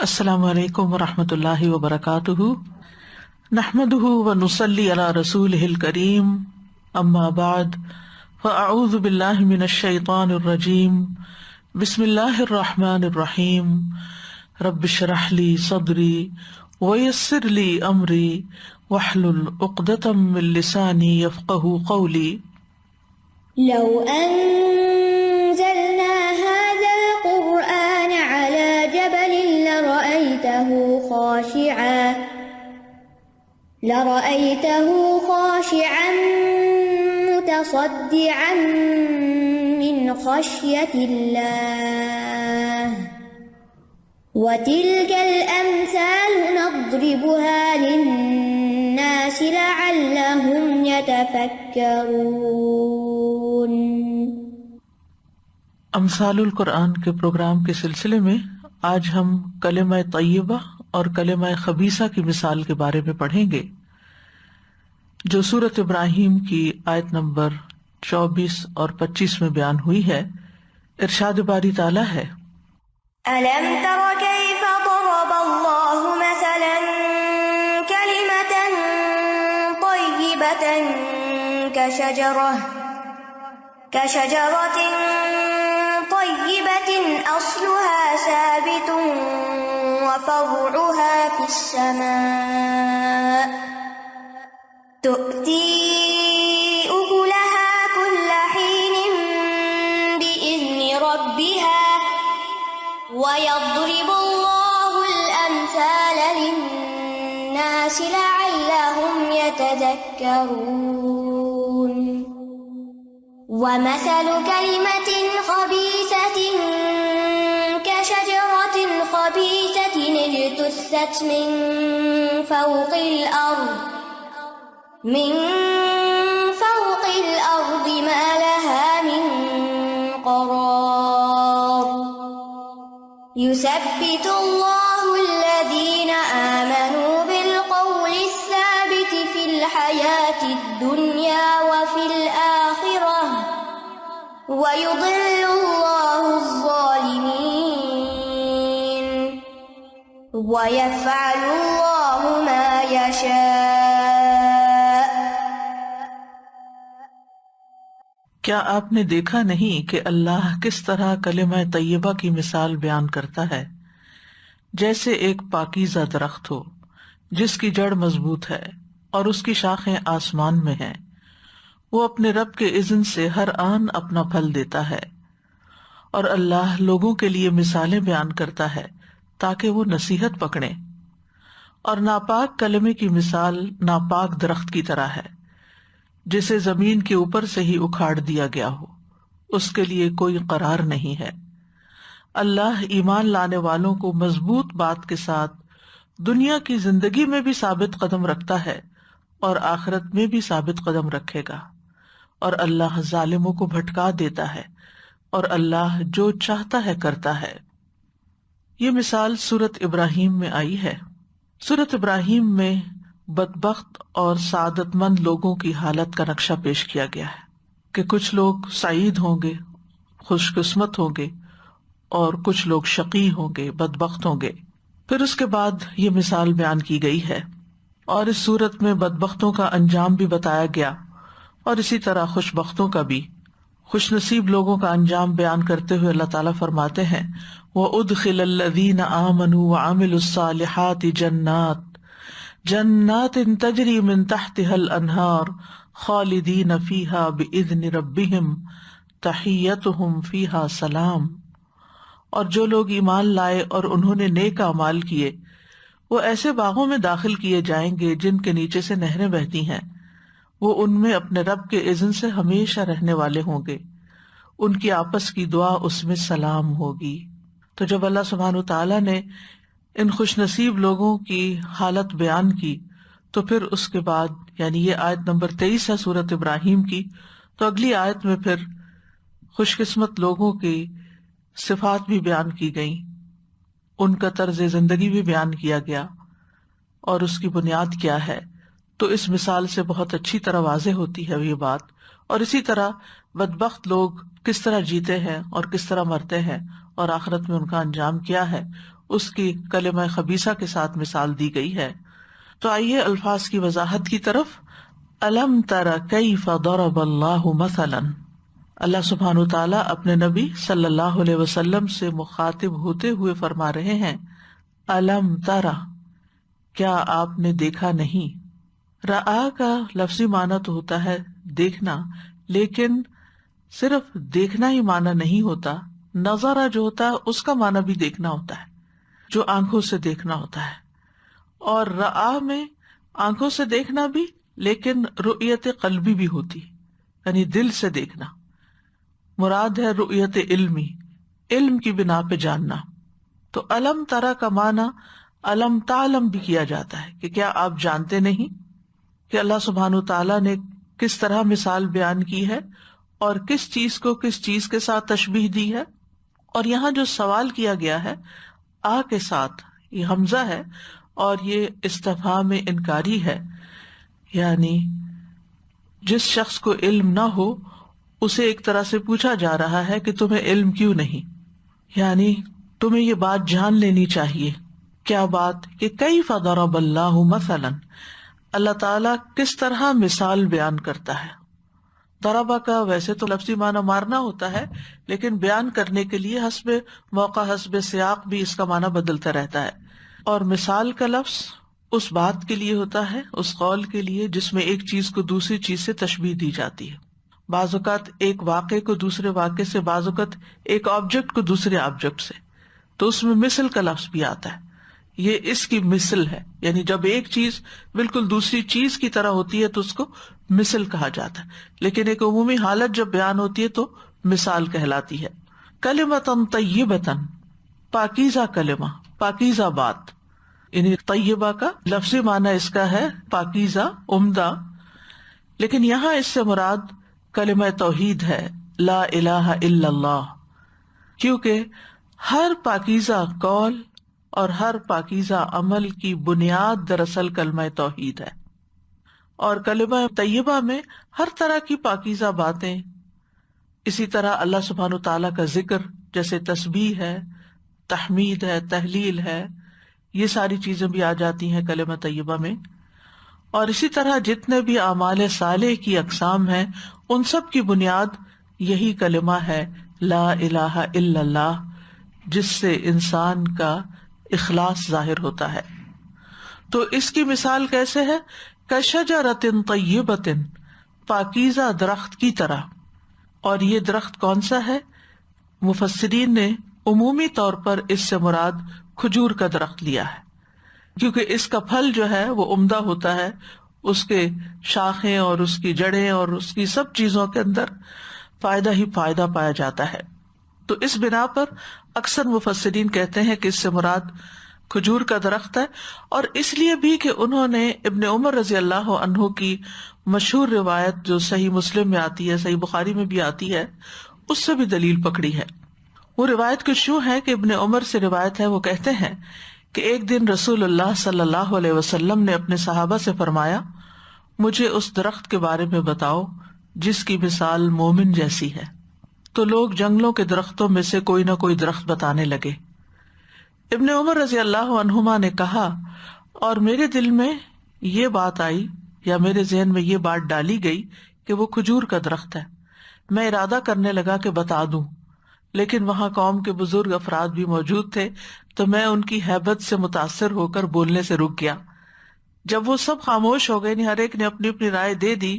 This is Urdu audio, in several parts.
السلام علیکم ورحمۃ اللہ وبرکاتہ، نحمده ونصلی علی رسولہ الکریم، اما بعد فاعوذ باللہ من الشیطان الرجیم، بسم اللہ الرحمن الرحیم، رب اشرح لی صدری ویسر لی امری واحلل عقدۃ من لسانی یفقہوا قولی۔ لو أنزلنا هذا القرآن على جبل لرأيته خاشعا متصدعا من خشية الله وتلك الأمثال نضربها للناس لعلهم يتفكرون۔ امثال القرآن کے پروگرام کے سلسلے میں آج ہم کلمہ طیبہ اور کلمہ خبیثہ کی مثال کے بارے میں پڑھیں گے، جو سورۃ ابراہیم کی آیت نمبر 24 اور 25 میں بیان ہوئی ہے۔ ارشاد باری تعالیٰ ہے، أَلَمْ تَرَ كَيْفَ ضَرَبَ اللَّهُ مَثَلًا كَلِمَةً طَيِّبَةً كَشَجَرَةٍ طَيِّبَةٍ أَصْلُهَا ثَابِتٌ وَفَرْعُهَا فِي السَّمَاءِ تُؤْتِي أُكُلَهَا كُلَّ حِينٍ بِإِذْنِ رَبِّهَا وَيَضْرِبُ اللَّهُ الْأَمْثَالَ لِلنَّاسِ لَعَلَّهُمْ يَتَذَكَّرُونَ۔ وَمَثَلُ كَلِمَةٍ خَبِيثَةٍ كَشَجَرَةٍ خَبِيثَةٍ اجْتُثَّتْ مِنْ فَوْقِ الْأَرْضِ مَا لَهَا مِنْ قَرَارٍ۔ يُثَبِّتُ اللَّهُ الَّذِينَ آمَنُوا بِالْقَوْلِ الثَّابِتِ فِي الْحَيَاةِ الدُّنْيَا وَفِي الْآخِرَةِ وَيُضِلُّ اللَّهُ الظَّالِمِينَ وَيَفْعَلُ اللَّهُ مَا يَشَاءُ۔ کیا آپ نے دیکھا نہیں کہ اللہ کس طرح کلمہ طیبہ کی مثال بیان کرتا ہے، جیسے ایک پاکیزہ درخت ہو جس کی جڑ مضبوط ہے اور اس کی شاخیں آسمان میں ہیں، وہ اپنے رب کے اذن سے ہر آن اپنا پھل دیتا ہے۔ اور اللہ لوگوں کے لیے مثالیں بیان کرتا ہے تاکہ وہ نصیحت پکڑیں۔ اور ناپاک کلمے کی مثال ناپاک درخت کی طرح ہے جسے زمین کے اوپر سے ہی اکھاڑ دیا گیا ہو، اس کے لیے کوئی قرار نہیں ہے۔ اللہ ایمان لانے والوں کو مضبوط بات کے ساتھ دنیا کی زندگی میں بھی ثابت قدم رکھتا ہے اور آخرت میں بھی ثابت قدم رکھے گا، اور اللہ ظالموں کو بھٹکا دیتا ہے، اور اللہ جو چاہتا ہے کرتا ہے۔ یہ مثال سورۃ ابراہیم میں آئی ہے۔ سورۃ ابراہیم میں بدبخت اور سعادت مند لوگوں کی حالت کا نقشہ پیش کیا گیا ہے کہ کچھ لوگ سعید ہوں گے، خوش قسمت ہوں گے، اور کچھ لوگ شقی ہوں گے، بدبخت ہوں گے۔ پھر اس کے بعد یہ مثال بیان کی گئی ہے، اور اس صورت میں بدبختوں کا انجام بھی بتایا گیا، اور اسی طرح خوش بختوں کا بھی۔ خوش نصیب لوگوں کا انجام بیان کرتے ہوئے اللہ تعالیٰ فرماتے ہیں، وَأُدْخِلَ الَّذِينَ آمَنُوا وَعَمِلُوا الصَّالِحَاتِ جنات تجری من تحتها الانہار خالدین فیہا بإذن ربہم تحیتہم فیہا سلام۔ اور جو لوگ ایمان لائے اور انہوں نے نیک اعمال کیے، وہ ایسے باغوں میں داخل کیے جائیں گے جن کے نیچے سے نہریں بہتی ہیں، وہ ان میں اپنے رب کے اذن سے ہمیشہ رہنے والے ہوں گے، ان کی آپس کی دعا اس میں سلام ہوگی۔ تو جب اللہ سبحانہ وتعالیٰ نے ان خوش نصیب لوگوں کی حالت بیان کی، تو پھر اس کے بعد یعنی یہ آیت نمبر 23 ہے سورۃ ابراہیم کی، تو اگلی آیت میں پھر خوش قسمت لوگوں کی صفات بھی بیان کی گئیں، ان کا طرز زندگی بھی بیان کیا گیا، اور اس کی بنیاد کیا ہے۔ تو اس مثال سے بہت اچھی طرح واضح ہوتی ہے یہ بات، اور اسی طرح بدبخت لوگ کس طرح جیتے ہیں اور کس طرح مرتے ہیں، اور آخرت میں ان کا انجام کیا ہے، اس کی کلمہ خبیثہ کے ساتھ مثال دی گئی ہے۔ تو آئیے الفاظ کی وضاحت کی طرف۔ الم تر کیف ضرب اللہ مثلا، اللہ سبحانہ وتعالیٰ اپنے نبی صلی اللہ علیہ وسلم سے مخاطب ہوتے ہوئے فرما رہے ہیں، الم تر، کیا آپ نے دیکھا نہیں۔ رآ کا لفظی معنی تو ہوتا ہے دیکھنا، لیکن صرف دیکھنا ہی معنی نہیں ہوتا، نظرہ جو ہوتا ہے اس کا معنی بھی دیکھنا ہوتا ہے، جو آنکھوں سے دیکھنا ہوتا ہے۔ اور رآ میں آنکھوں سے دیکھنا بھی، لیکن رؤیت قلبی بھی ہوتی، یعنی دل سے دیکھنا۔ مراد ہے رؤیت علمی، علم کی بنا پہ جاننا۔ تو علم ترا کا معنی علم تعلم بھی کیا جاتا ہے کہ کیا آپ جانتے نہیں کہ اللہ سبحانہ تعالیٰ نے کس طرح مثال بیان کی ہے اور کس چیز کو کس چیز کے ساتھ تشبیہ دی ہے۔ اور یہاں جو سوال کیا گیا ہے آ کے ساتھ، یہ حمزہ ہے اور یہ استفہام انکاری ہے، یعنی جس شخص کو علم نہ ہو اسے ایک طرح سے پوچھا جا رہا ہے کہ تمہیں علم کیوں نہیں، یعنی تمہیں یہ بات جان لینی چاہیے۔ کیا بات؟ کہ کیف ضرب اللہ مثلا، اللہ تعالیٰ کس طرح مثال بیان کرتا ہے۔ ضربہ کا ویسے تو لفظی معنی مارنا ہوتا ہے، لیکن بیان کرنے کے لیے حسب موقع حسب سیاق بھی اس کا معنی بدلتا رہتا ہے۔ اور مثال کا لفظ اس بات کے لیے ہوتا ہے، اس قول کے لیے جس میں ایک چیز کو دوسری چیز سے تشبیہ دی جاتی ہے۔ بعض اوقات ایک واقعے کو دوسرے واقعے سے، بعض اوقات ایک آبجیکٹ کو دوسرے آبجیکٹ سے، تو اس میں مثل کا لفظ بھی آتا ہے۔ یہ اس کی مثل ہے، یعنی جب ایک چیز بالکل دوسری چیز کی طرح ہوتی ہے تو اس کو مثل کہا جاتا ہے، لیکن ایک عمومی حالت جب بیان ہوتی ہے تو مثال کہلاتی ہے۔ کلمۃ طیبۃ، پاکیزہ کلمہ، پاکیزہ بات، یعنی طیبہ کا لفظی معنی اس کا ہے پاکیزہ، عمدہ، لیکن یہاں اس سے مراد کلمہ توحید ہے، لا الہ الا اللہ، کیونکہ ہر پاکیزہ قول اور ہر پاکیزہ عمل کی بنیاد دراصل کلمہ توحید ہے۔ اور کلمہ طیبہ میں ہر طرح کی پاکیزہ باتیں، اسی طرح اللہ سبحانہ تعالیٰ کا ذکر، جیسے تسبیح ہے، تحمید ہے، تہلیل ہے، یہ ساری چیزیں بھی آ جاتی ہیں کلمہ طیبہ میں۔ اور اسی طرح جتنے بھی اعمال صالح کی اقسام ہیں ان سب کی بنیاد یہی کلمہ ہے، لا الہ الا اللہ، جس سے انسان کا اخلاص ظاہر ہوتا ہے۔ تو اس کی مثال کیسے ہے؟ کشجرۃ طیبۃ، پاکیزہ درخت کی طرح۔ اور یہ درخت کون سا ہے؟ مفسرین نے عمومی طور پر اس سے مراد کھجور کا درخت لیا ہے، کیونکہ اس کا پھل جو ہے وہ عمدہ ہوتا ہے، اس کے شاخیں اور اس کی جڑیں اور اس کی سب چیزوں کے اندر فائدہ ہی فائدہ پایا جاتا ہے۔ تو اس بنا پر اکثر مفسرین کہتے ہیں کہ اس سے مراد کھجور کا درخت ہے، اور اس لیے بھی کہ انہوں نے ابن عمر رضی اللہ عنہ کی مشہور روایت جو صحیح مسلم میں آتی ہے، صحیح بخاری میں بھی آتی ہے، اس سے بھی دلیل پکڑی ہے۔ وہ روایت کچھ یوں ہے کہ ابن عمر سے روایت ہے، وہ کہتے ہیں کہ ایک دن رسول اللہ صلی اللہ علیہ وسلم نے اپنے صحابہ سے فرمایا، مجھے اس درخت کے بارے میں بتاؤ جس کی مثال مومن جیسی ہے۔ تو لوگ جنگلوں کے درختوں میں سے کوئی نہ کوئی درخت بتانے لگے۔ ابن عمر رضی اللہ عنہما نے کہا، اور میرے دل میں یہ بات آئی یا میرے ذہن میں یہ بات ڈالی گئی کہ وہ کھجور کا درخت ہے۔ میں ارادہ کرنے لگا کہ بتا دوں، لیکن وہاں قوم کے بزرگ افراد بھی موجود تھے، تو میں ان کی ہیبت سے متاثر ہو کر بولنے سے رک گیا۔ جب وہ سب خاموش ہو گئے، ہر ایک نے اپنی اپنی رائے دے دی،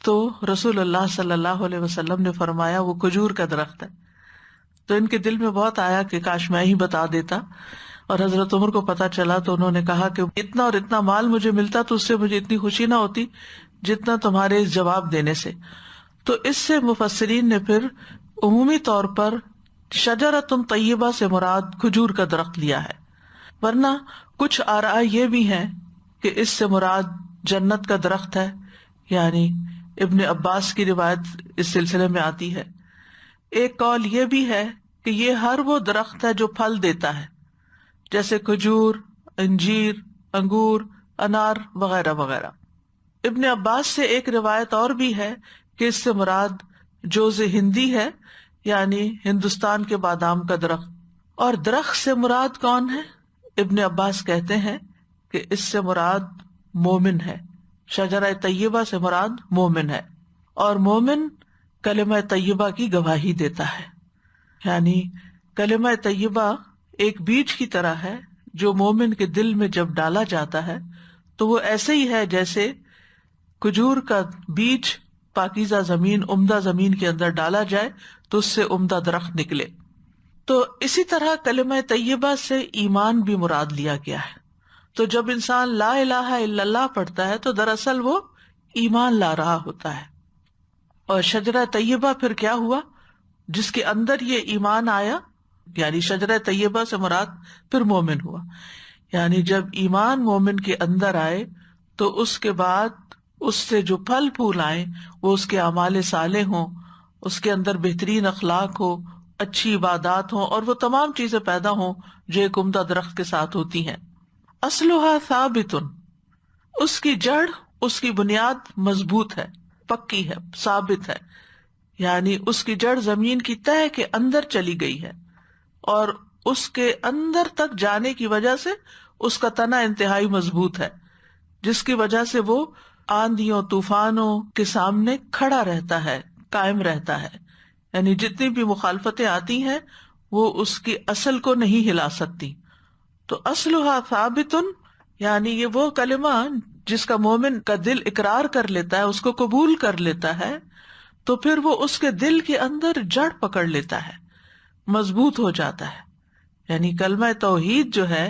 تو رسول اللہ صلی اللہ علیہ وسلم نے فرمایا وہ کھجور کا درخت ہے۔ تو ان کے دل میں بہت آیا کہ کاش میں ہی بتا دیتا، اور حضرت عمر کو پتا چلا تو انہوں نے کہا کہ اتنا اور اتنا مال مجھے ملتا تو اس سے مجھے اتنی خوشی نہ ہوتی جتنا تمہارے اس جواب دینے سے۔ تو اس سے مفسرین نے پھر عمومی طور پر شجرۃ طیبہ سے مراد کھجور کا درخت لیا ہے، ورنہ کچھ آراء یہ بھی ہیں کہ اس سے مراد جنت کا درخت ہے، یعنی ابن عباس کی روایت اس سلسلے میں آتی ہے۔ ایک قول یہ بھی ہے کہ یہ ہر وہ درخت ہے جو پھل دیتا ہے، جیسے کھجور، انجیر، انگور، انار وغیرہ وغیرہ۔ ابن عباس سے ایک روایت اور بھی ہے کہ اس سے مراد جوز ہندی ہے، یعنی ہندوستان کے بادام کا درخت، اور درخت سے مراد کون ہے؟ ابن عباس کہتے ہیں کہ اس سے مراد مومن ہے، شجرہ طیبہ سے مراد مومن ہے، اور مومن کلمہ طیبہ کی گواہی دیتا ہے. یعنی کلمہ طیبہ ایک بیج کی طرح ہے جو مومن کے دل میں جب ڈالا جاتا ہے تو وہ ایسے ہی ہے جیسے کھجور کا بیج پاکیزہ زمین، عمدہ زمین کے اندر ڈالا جائے تو اس سے عمدہ درخت نکلے. تو اسی طرح کلمہ طیبہ سے ایمان بھی مراد لیا گیا ہے. تو جب انسان لا الہ الا اللہ پڑھتا ہے تو دراصل وہ ایمان لا رہا ہوتا ہے. اور شجرہ طیبہ پھر کیا ہوا؟ جس کے اندر یہ ایمان آیا، یعنی شجرہ طیبہ سے مراد پھر مومن ہوا. یعنی جب ایمان مومن کے اندر آئے تو اس کے بعد اس سے جو پھل پھول آئے وہ اس کے اعمال صالح ہوں، اس کے اندر بہترین اخلاق ہو، اچھی عبادات ہوں، اور وہ تمام چیزیں پیدا ہوں جو ایک عمدہ درخت کے ساتھ ہوتی ہیں. اصلها ثابت، اس کی جڑ، اس کی بنیاد مضبوط ہے، پکی ہے، ثابت ہے. یعنی اس کی جڑ زمین کی تہہ کے اندر چلی گئی ہے اور اس کے اندر تک جانے کی وجہ سے اس کا تنا انتہائی مضبوط ہے، جس کی وجہ سے وہ آندھیوں طوفانوں کے سامنے کھڑا رہتا ہے، قائم رہتا ہے. یعنی جتنی بھی مخالفتیں آتی ہیں وہ اس کی اصل کو نہیں ہلا سکتی. تو اصلها ثابت، یعنی یہ وہ کلمہ جس کا مومن کا دل اقرار کر لیتا ہے، اس کو قبول کر لیتا ہے، تو پھر وہ اس کے دل کے اندر جڑ پکڑ لیتا ہے، مضبوط ہو جاتا ہے. یعنی کلمہ توحید جو ہے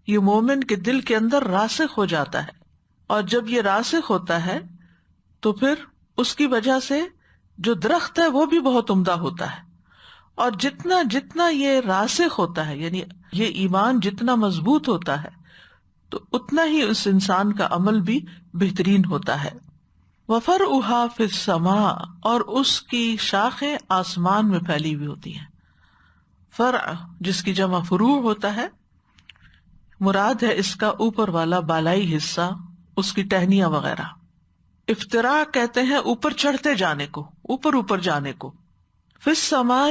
یہ مومن کے دل کے اندر راسخ ہو جاتا ہے، اور جب یہ راسخ ہوتا ہے تو پھر اس کی وجہ سے جو درخت ہے وہ بھی بہت عمدہ ہوتا ہے. اور جتنا جتنا یہ راسخ ہوتا ہے، یعنی یہ ایمان جتنا مضبوط ہوتا ہے تو اتنا ہی اس انسان کا عمل بھی بہترین ہوتا ہے. وَفَرْعُهَا فِي السَّمَاءِ، اور اس کی شاخیں آسمان میں پھیلی ہوئی ہوتی ہیں. فرع جس کی جمع فروع ہوتا ہے، مراد ہے اس کا اوپر والا بالائی حصہ، اس کی ٹہنیاں وغیرہ. افتراء کہتے ہیں اوپر چڑھتے جانے کو، اوپر اوپر جانے کو. فی السماء،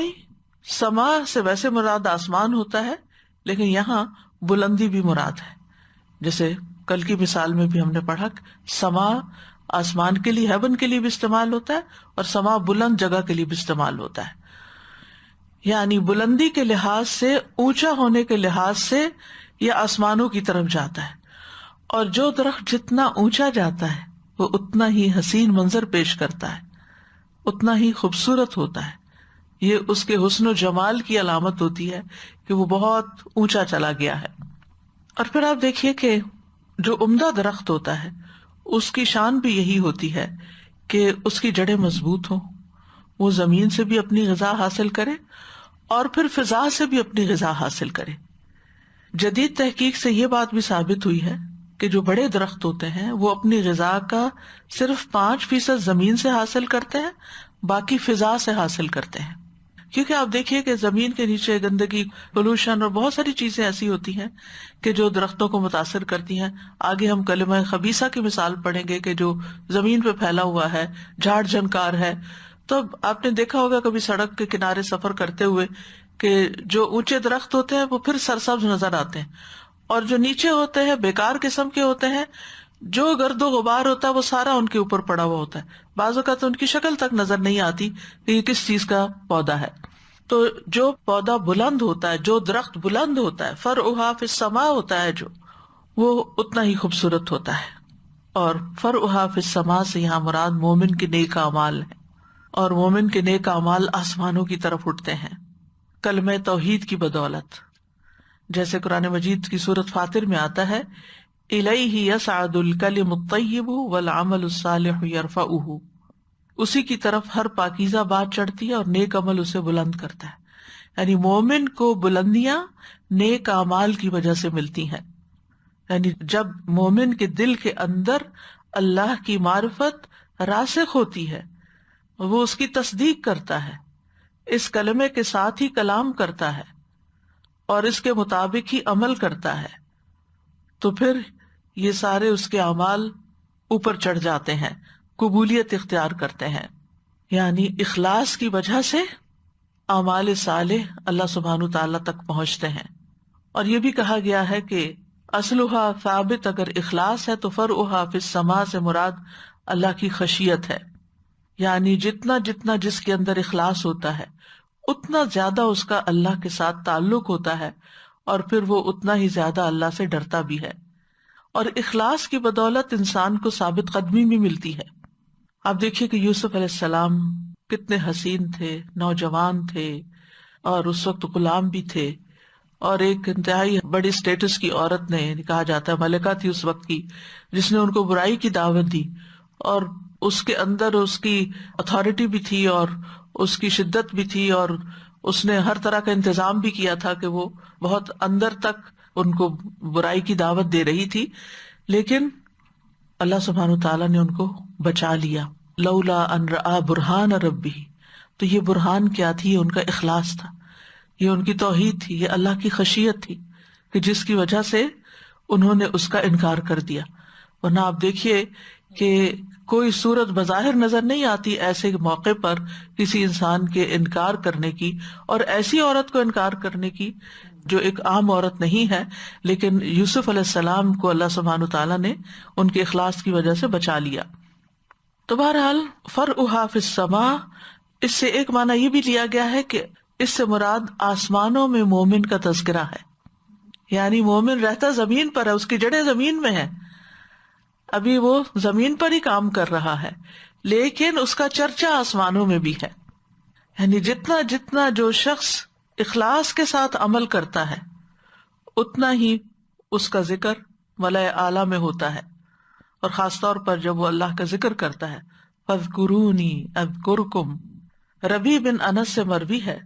سما سے ویسے مراد آسمان ہوتا ہے لیکن یہاں بلندی بھی مراد ہے. جیسے کل کی مثال میں بھی ہم نے پڑھا سما آسمان کے لیے، ہیون کے لیے بھی استعمال ہوتا ہے، اور سما بلند جگہ کے لیے بھی استعمال ہوتا ہے. یعنی بلندی کے لحاظ سے، اونچا ہونے کے لحاظ سے یہ آسمانوں کی طرف جاتا ہے. اور جو درخت جتنا اونچا جاتا ہے وہ اتنا ہی حسین منظر پیش کرتا ہے، اتنا ہی خوبصورت ہوتا ہے. یہ اس کے حسن و جمال کی علامت ہوتی ہے کہ وہ بہت اونچا چلا گیا ہے. اور پھر آپ دیکھیے کہ جو عمدہ درخت ہوتا ہے اس کی شان بھی یہی ہوتی ہے کہ اس کی جڑیں مضبوط ہوں، وہ زمین سے بھی اپنی غذا حاصل کرے اور پھر فضا سے بھی اپنی غذا حاصل کرے. جدید تحقیق سے یہ بات بھی ثابت ہوئی ہے کہ جو بڑے درخت ہوتے ہیں وہ اپنی غذا کا صرف 5% زمین سے حاصل کرتے ہیں، باقی فضا سے حاصل کرتے ہیں. کیونکہ آپ دیکھیے کہ زمین کے نیچے گندگی، پولوشن اور بہت ساری چیزیں ایسی ہوتی ہیں کہ جو درختوں کو متاثر کرتی ہیں. آگے ہم کلمہ خبیثہ کی مثال پڑھیں گے کہ جو زمین پہ پھیلا ہوا ہے، جھاڑ جھنکار ہے. تو آپ نے دیکھا ہوگا کبھی سڑک کے کنارے سفر کرتے ہوئے کہ جو اونچے درخت ہوتے ہیں وہ پھر سرسبز نظر آتے ہیں، اور جو نیچے ہوتے ہیں بیکار قسم کے ہوتے ہیں، جو گرد و غبار ہوتا ہے وہ سارا ان کے اوپر پڑا ہوا ہوتا ہے. بعض اوقات ان کی شکل تک نظر نہیں آتی کہ یہ کس چیز کا پودا ہے. تو جو پودا بلند ہوتا ہے، جو درخت بلند ہوتا ہے، فرعها فی السماء ہوتا ہے، جو وہ اتنا ہی خوبصورت ہوتا ہے. اور فرعها فی السماء سے یہاں مراد مومن کے نیک اعمال ہیں، اور مومن کے نیک اعمال آسمانوں کی طرف اٹھتے ہیں کلمہ توحید کی بدولت. جیسے قرآن مجید کی سورۃ فاطر میں آتا ہے الیہ یصعد الکلم الطیب والعمل الصالح یرفعہ، اسی کی طرف ہر پاکیزہ بات چڑھتی ہے اور نیک عمل اسے بلند کرتا ہے. یعنی مومن کو بلندیاں نیک اعمال کی وجہ سے ملتی ہیں. یعنی جب مومن کے دل کے اندر اللہ کی معرفت راسخ ہوتی ہے، وہ اس کی تصدیق کرتا ہے، اس کلمے کے ساتھ ہی کلام کرتا ہے اور اس کے مطابق ہی عمل کرتا ہے، تو پھر یہ سارے اس کے اعمال اوپر چڑھ جاتے ہیں، قبولیت اختیار کرتے ہیں. یعنی اخلاص کی وجہ سے اعمال صالح اللہ سبحانہ تعالیٰ تک پہنچتے ہیں. اور یہ بھی کہا گیا ہے کہ اصلھا ثابت، اگر اخلاص ہے تو فرعھا فی السماء سے مراد اللہ کی خشیت ہے. یعنی جتنا جتنا جس کے اندر اخلاص ہوتا ہے اتنا زیادہ اس کا اللہ کے ساتھ تعلق ہوتا ہے، اور پھر وہ اتنا ہی زیادہ اللہ سے ڈرتا بھی ہے. اور اخلاص کی بدولت انسان کو ثابت قدمی بھی ملتی ہے. آپ دیکھیے کہ یوسف علیہ السلام کتنے حسین تھے، نوجوان تھے، اور اس وقت غلام بھی تھے، اور ایک انتہائی بڑی سٹیٹس کی عورت نے، کہا جاتا ہے ملکہ تھی اس وقت کی، جس نے ان کو برائی کی دعوت دی، اور اس کے اندر اس کی اتھارٹی بھی تھی اور اس کی شدت بھی تھی، اور اس نے ہر طرح کا انتظام بھی کیا تھا کہ وہ بہت اندر تک ان کو برائی کی دعوت دے رہی تھی. لیکن اللہ سبحانہ تعالیٰ نے ان کو بچا لیا. لولا ان رآ برہان ربی، تو یہ برہان کیا تھی؟ ان کا اخلاص تھا، یہ ان کی توحید تھی، یہ اللہ کی خشیت تھی کہ جس کی وجہ سے انہوں نے اس کا انکار کر دیا. ورنہ آپ دیکھیے کہ کوئی صورت بظاہر نظر نہیں آتی ایسے موقع پر کسی انسان کے انکار کرنے کی، اور ایسی عورت کو انکار کرنے کی جو ایک عام عورت نہیں ہے. لیکن یوسف علیہ السلام کو اللہ سبحانہ تعالیٰ نے ان کے اخلاص کی وجہ سے بچا لیا. تو بہرحال فرعھا فی السماء، اس سے ایک معنی یہ بھی لیا گیا ہے کہ اس سے مراد آسمانوں میں مومن کا تذکرہ ہے. یعنی مومن رہتا زمین پر ہے، اس کی جڑیں زمین میں ہیں، ابھی وہ زمین پر ہی کام کر رہا ہے، لیکن اس کا چرچا آسمانوں میں بھی ہے. یعنی جتنا جتنا جو شخص اخلاص کے ساتھ عمل کرتا ہے اتنا ہی اس کا ذکر ملائے اعلیٰ میں ہوتا ہے. اور خاص طور پر جب وہ اللہ کا ذکر کرتا ہے، فاذکرونی اذکرکم. ربیع بن انس سے مروی ہے،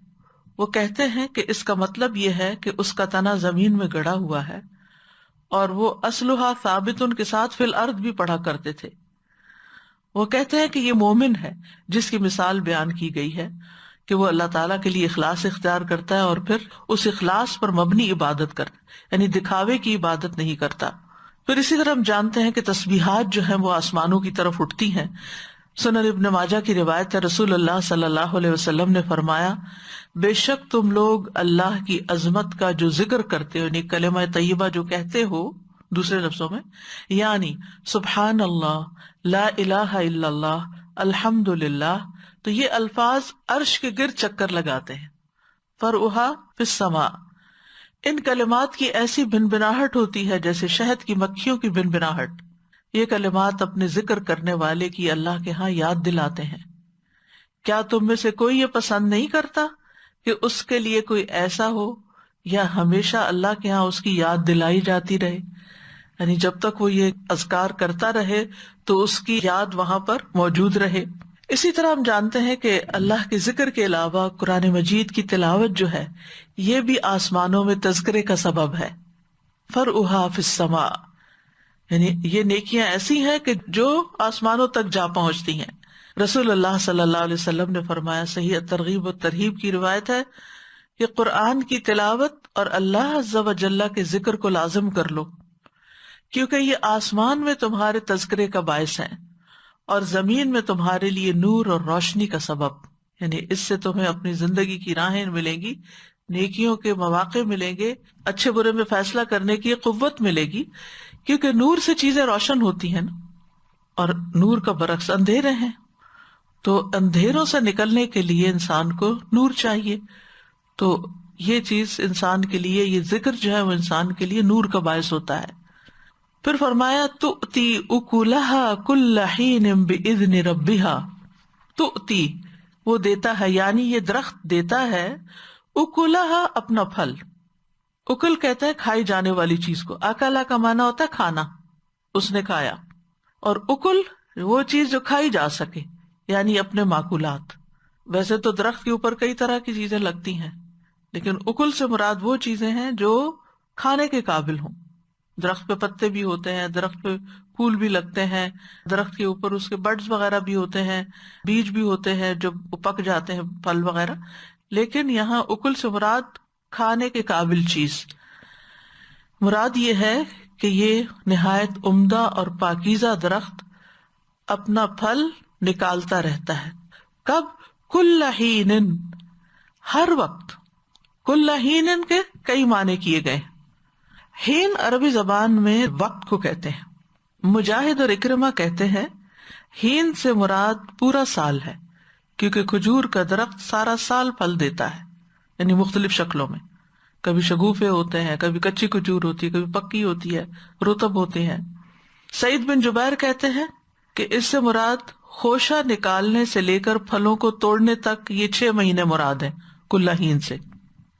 وہ کہتے ہیں کہ اس کا مطلب یہ ہے کہ اس کا تنا زمین میں گڑا ہوا ہے، اور وہ اصلھا ثابت کے ساتھ فی الارض بھی پڑھا کرتے تھے. وہ کہتے ہیں کہ یہ مومن ہے جس کی مثال بیان کی گئی ہے کہ وہ اللہ تعالیٰ کے لیے اخلاص اختیار کرتا ہے، اور پھر اس اخلاص پر مبنی عبادت کرتا ہے، یعنی دکھاوے کی عبادت نہیں کرتا. پھر اسی طرح ہم جانتے ہیں کہ تسبیحات جو ہیں وہ آسمانوں کی طرف اٹھتی ہیں. سنن ابن ماجہ کی روایت ہے، رسول اللہ صلی اللہ علیہ وسلم نے فرمایا، بے شک تم لوگ اللہ کی عظمت کا جو ذکر کرتے ہو، یعنی کلمہ طیبہ جو کہتے ہو، دوسرے لفظوں میں یعنی سبحان اللہ، لا الہ الا اللہ، الحمد للہ، تو یہ الفاظ عرش کے گرد چکر لگاتے ہیں. فرعھا فی السماء، ان کلمات کی ایسی بنبناہٹ ہوتی ہے جیسے شہد کی مکھیوں کی بنبناہٹ. یہ کلمات اپنے ذکر کرنے والے کی اللہ کے ہاں یاد دلاتے ہیں. کیا تم میں سے کوئی یہ پسند نہیں کرتا کہ اس کے لیے کوئی ایسا ہو یا ہمیشہ اللہ کے ہاں اس کی یاد دلائی جاتی رہے؟ یعنی جب تک وہ یہ اذکار کرتا رہے تو اس کی یاد وہاں پر موجود رہے. اسی طرح ہم جانتے ہیں کہ اللہ کے ذکر کے علاوہ قرآن مجید کی تلاوت جو ہے یہ بھی آسمانوں میں تذکرے کا سبب ہے. فرعھا فی السماء، یعنی یہ نیکیاں ایسی ہیں کہ جو آسمانوں تک جا پہنچتی ہیں. رسول اللہ صلی اللہ علیہ وسلم نے فرمایا، صحیح ترغیب و ترہیب کی روایت ہے کہ قرآن کی تلاوت اور اللہ عز و جل کے ذکر کو لازم کر لو، کیونکہ یہ آسمان میں تمہارے تذکرے کا باعث ہیں اور زمین میں تمہارے لیے نور اور روشنی کا سبب. یعنی اس سے تمہیں اپنی زندگی کی راہیں ملیں گی، نیکیوں کے مواقع ملیں گے، اچھے برے میں فیصلہ کرنے کی قوت ملے گی، کیونکہ نور سے چیزیں روشن ہوتی ہیں نا، اور نور کا برعکس اندھیرے ہیں. تو اندھیروں سے نکلنے کے لیے انسان کو نور چاہیے. تو یہ چیز انسان کے لیے، یہ ذکر جو ہے وہ انسان کے لیے نور کا باعث ہوتا ہے. پھر فرمایا تؤتی اکلھا کل حین باذن ربھا. تؤتی، وہ دیتا ہے، یعنی یہ درخت دیتا ہے، اکلھا، اپنا پھل. اکل کہتا ہے کھائی جانے والی چیز کو، اکلا کا معنی ہوتا ہے کھانا، اس نے کھایا. اور اکل وہ چیز جو کھائی جا سکے، یعنی اپنے ماکولات. ویسے تو درخت کے اوپر کئی طرح کی چیزیں لگتی ہیں، لیکن اکل سے مراد وہ چیزیں ہیں جو کھانے کے قابل ہوں. درخت پہ پتے بھی ہوتے ہیں، درخت پہ پھول بھی لگتے ہیں، درخت کے اوپر اس کے بڈز وغیرہ بھی ہوتے ہیں، بیج بھی ہوتے ہیں جو پک جاتے ہیں، پھل وغیرہ. لیکن یہاں اکل سے مراد کھانے کے قابل چیز. مراد یہ ہے کہ یہ نہایت عمدہ اور پاکیزہ درخت اپنا پھل نکالتا رہتا ہے. کب؟ کل حین، ہر وقت، کل حین کے کئی معنی کیے گئے. حین عربی زبان میں وقت کو کہتے ہیں. مجاہد اور اکرمہ کہتے ہیں حین سے مراد پورا سال ہے، کیونکہ کھجور کا درخت سارا سال پھل دیتا ہے، یعنی مختلف شکلوں میں. کبھی شگوفے ہوتے ہیں، کبھی کچی کھجور ہوتی ہے، کبھی پکی ہوتی ہے، رطب ہوتے ہیں. سعید بن جبیر کہتے ہیں کہ اس سے مراد خوشہ نکالنے سے لے کر پھلوں کو توڑنے تک یہ 6 مہینے مراد ہیں کل حین سے.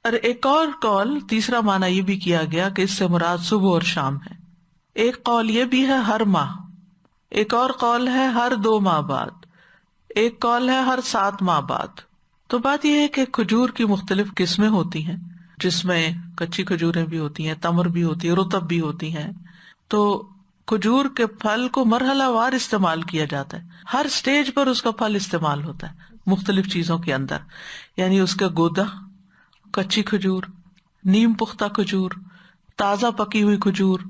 اور ایک اور قول، تیسرا معنی یہ بھی کیا گیا کہ اس سے مراد صبح اور شام ہے. ایک قول یہ بھی ہے ہر ماہ، ایک اور قول ہے ہر 2 ماہ بعد، ایک قول ہے ہر 7 ماہ بعد. تو بات یہ ہے کہ کھجور کی مختلف قسمیں ہوتی ہیں، جس میں کچی کھجوریں بھی ہوتی ہیں، تمر بھی ہوتی ہے، رطب بھی ہوتی ہیں. تو کھجور کے پھل کو مرحلہ وار استعمال کیا جاتا ہے، ہر سٹیج پر اس کا پھل استعمال ہوتا ہے مختلف چیزوں کے اندر. یعنی اس کا گودا، کچی کھجور، نیم پختہ کھجور، تازہ پکی ہوئی کھجور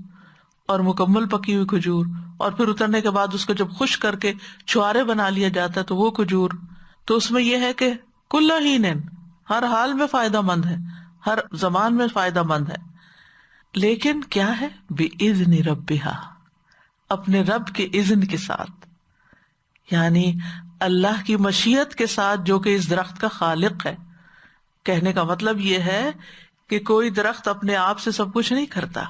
اور مکمل پکی ہوئی کھجور، اور پھر اترنے کے بعد اس کو جب خشک کر کے چھوارے بنا لیا جاتا ہے تو وہ کھجور. تو اس میں یہ ہے کہ کل حین ہر حال میں فائدہ مند ہے، ہر زمان میں فائدہ مند ہے. لیکن کیا ہے؟ بِإِذْنِ رَبِّهَا، اپنے رب کے اذن کے ساتھ، یعنی اللہ کی مشیت کے ساتھ، جو کہ اس درخت کا خالق ہے. کہنے کا مطلب یہ ہے کہ کوئی درخت اپنے آپ سے سب کچھ نہیں کرتا،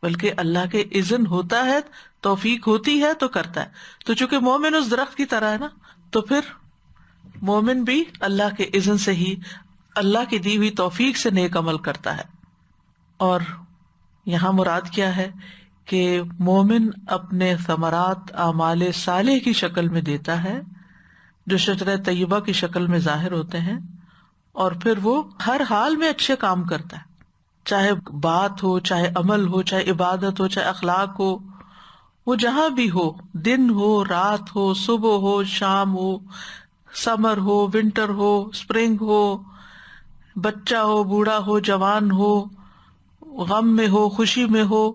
بلکہ اللہ کے اذن ہوتا ہے، توفیق ہوتی ہے تو کرتا ہے. تو چونکہ مومن اس درخت کی طرح ہے نا، تو پھر مومن بھی اللہ کے اذن سے ہی، اللہ کی دی ہوئی توفیق سے نیک عمل کرتا ہے. اور یہاں مراد کیا ہے کہ مومن اپنے ثمرات اعمال صالح کی شکل میں دیتا ہے، جو شجرہ طیبہ کی شکل میں ظاہر ہوتے ہیں، اور پھر وہ ہر حال میں اچھے کام کرتا ہے، چاہے بات ہو، چاہے عمل ہو، چاہے عبادت ہو، چاہے اخلاق ہو، وہ جہاں بھی ہو، دن ہو، رات ہو، صبح ہو، شام ہو، سمر ہو، ونٹر ہو، اسپرنگ ہو، بچہ ہو، بوڑھا ہو، جوان ہو، غم میں ہو، خوشی میں ہو،